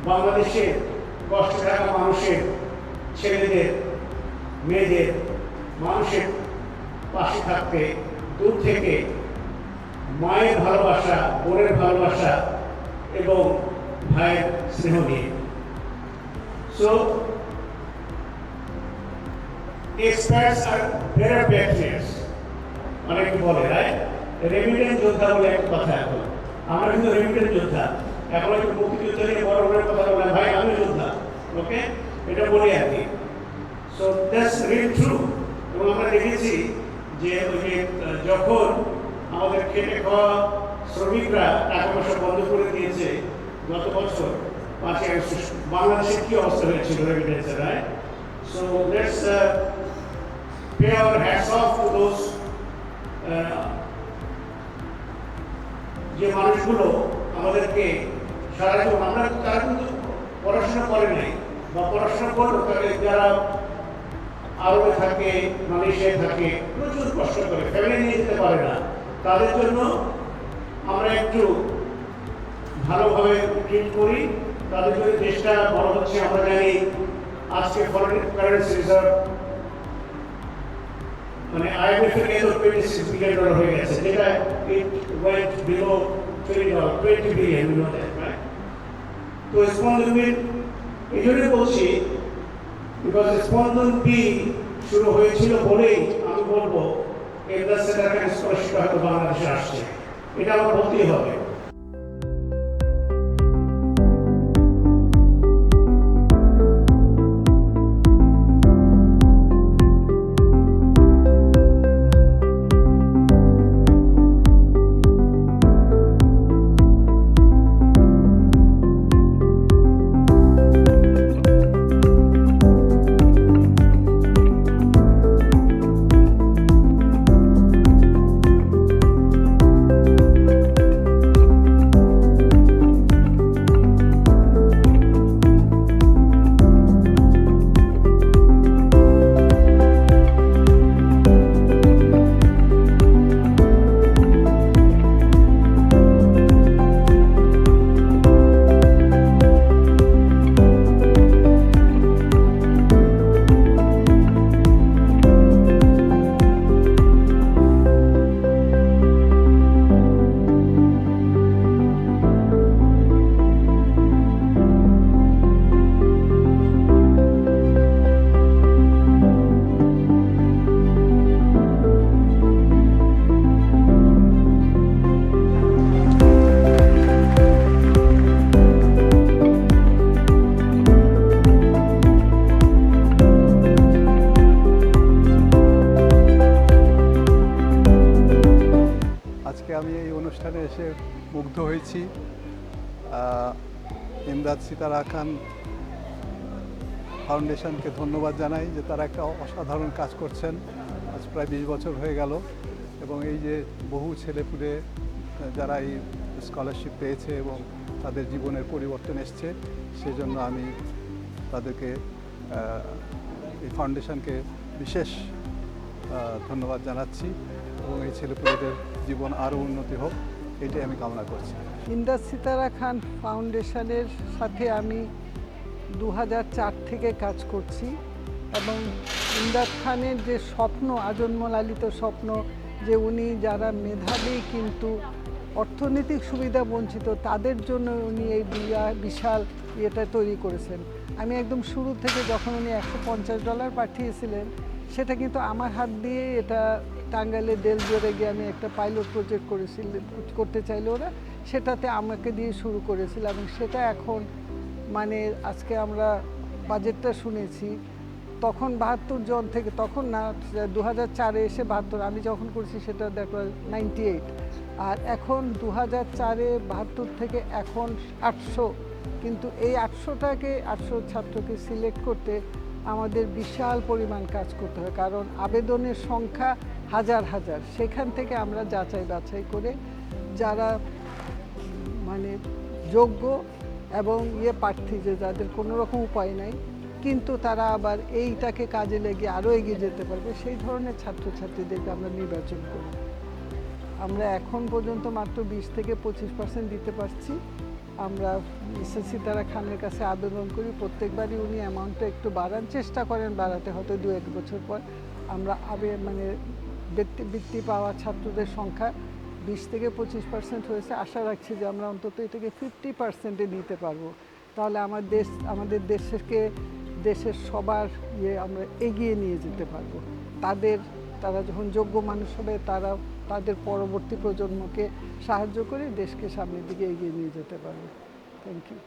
L: বাংলাদেশের কষ্টে থাকা মানুষের, ছেলেদের, মেয়েদের, মানুষের পাশে থাকতে দূর থেকে মায়ের ভালোবাসা, বোনের ভালোবাসা এবং ভাইয়ের স্নেহ নিয়ে। So, experts are better patriots. অনেকে বলে রাইট, রেমিটেন্স যোদ্ধা বলে একটা কথা। এখন আমরা কিন্তু রেমিটেন্স যোদ্ধা, এখন একটু মুক্তিযুদ্ধ নিয়ে বড় বড় কথা বললাম, ভাই আমি যোদ্ধা, ওকে, এটা বলি আর কি। So that's really true. এবং আমরা দেখেছি যে ওই যে যখন আমাদের খেটে খাওয়া শ্রমিকরা টাকা পয়সা বন্ধ করে দিয়েছে গত বছর 5 আগস্ট, বাংলাদেশের কি অবস্থা হয়েছিল রেমিটেন্সের, right? So let's pay our hats off to those যে মানুষগুলো আমাদেরকে সারা জীবন, আমরা তারা কিন্তু পড়াশোনা করে নাই বা পড়াশোনা করলো, তবে যারা আরবে থাকে, মালয়েশিয়ায় থাকে, প্রচুর কষ্ট করে, ফ্যামিলি নিয়ে যেতে পারে না, তাদের জন্য আমরা একটু ভালোভাবে ট্রিট করি, তাদের জন্য দেশটা বড় হচ্ছে। আমরা জানি আজকে ফরেন কারেন্সি রিজার্ভ মানে IMF এর এর $26 বিলিয়ন হয়ে গেছে, যেটা it went below $20 billion, you know that, right? তো স্পন্দন বি এই জন্য বলছি, বিকজ স্পন্দন বি শুরু হয়েছিল বলেই আমি বলবো ইমদাদ সিতারা খান স্কলারশিপ হয়তো বাংলাদেশে আসছে, এটা আমার বলতেই হবে।
R: অনুষ্ঠানে এসে মুগ্ধ হয়েছি। ইমদাদ সিতারা খান ফাউন্ডেশনকে ধন্যবাদ জানাই যে তারা একটা অসাধারণ কাজ করছেন। আজ প্রায় 20 বছর হয়ে গেল এবং এই যে বহু ছেলেপুলে যারা এই স্কলারশিপ পেয়েছে এবং তাদের জীবনের পরিবর্তন এসছে, সেজন্য আমি তাদেরকে এই ফাউন্ডেশনকে বিশেষ ধন্যবাদ জানাচ্ছি এবং এই ছেলেপুলেদের জীবন আরও উন্নতি হোক, এটাই আমি কামনা করছি।
S: ইমদাদ সিতারা খান ফাউন্ডেশনের সাথে আমি 2004 থেকে কাজ করছি এবং ইমদাদ খানের যে স্বপ্ন, আজন্ম লালিত স্বপ্ন, যে উনি যারা মেধাবী কিন্তু অর্থনৈতিক সুবিধা বঞ্চিত তাদের জন্য উনি এই বিশাল ইয়েটা তৈরি করেছেন। আমি একদম শুরু থেকে যখন উনি $150 পাঠিয়েছিলেন, সেটা কিন্তু আমার হাত দিয়ে এটা টাঙ্গাইলে দেলজোরে গিয়ে আমি একটা পাইলট প্রজেক্ট করতে চাইলে ওরা সেটাতে আমাকে দিয়ে শুরু করেছিল এবং সেটা এখন মানে আজকে আমরা বাজেটটা শুনেছি, তখন 72 জন থেকে, তখন না 2004-এ এসে 72, আমি যখন করছি সেটা দেখো 98, আর এখন 2004-এ 72 থেকে এখন 800, কিন্তু এই 800 ছাত্রকে সিলেক্ট করতে আমাদের বিশাল পরিমাণ কাজ করতে হয়, কারণ আবেদনের সংখ্যা হাজার হাজার। সেখান থেকে আমরা যাচাই বাছাই করে যারা মানে যোগ্য এবং প্রার্থী, যে যাদের কোনো রকম উপায় নাই কিন্তু তারা আবার এইটাকে কাজে লেগে আরও এগিয়ে যেতে পারবে, সেই ধরনের ছাত্রছাত্রীদেরকে আমরা নির্বাচন করি। আমরা এখন পর্যন্ত মাত্র 20 থেকে 25% দিতে পারছি। আমরা মিসেস সিতারা খানের কাছে আবেদন করি, প্রত্যেকবারই উনি অ্যামাউন্টটা একটু বাড়ান, চেষ্টা করেন বাড়াতে, হয়তো 2-1 বছর পর আমরা মানে বৃত্তি পাওয়া ছাত্রদের সংখ্যা 20 থেকে 25% হয়েছে। আশা রাখছি যে আমরা অন্তত এটাকে 50%-এ নিতে পারবো, তাহলে আমাদের দেশের সবার আমরা এগিয়ে নিয়ে যেতে পারবো। তারা যখন যোগ্য মানুষ হবে, তাদের পরবর্তী প্রজন্মকে সাহায্য করে দেশকে সামনের দিকে এগিয়ে নিয়ে যেতে পারবে। Thank you.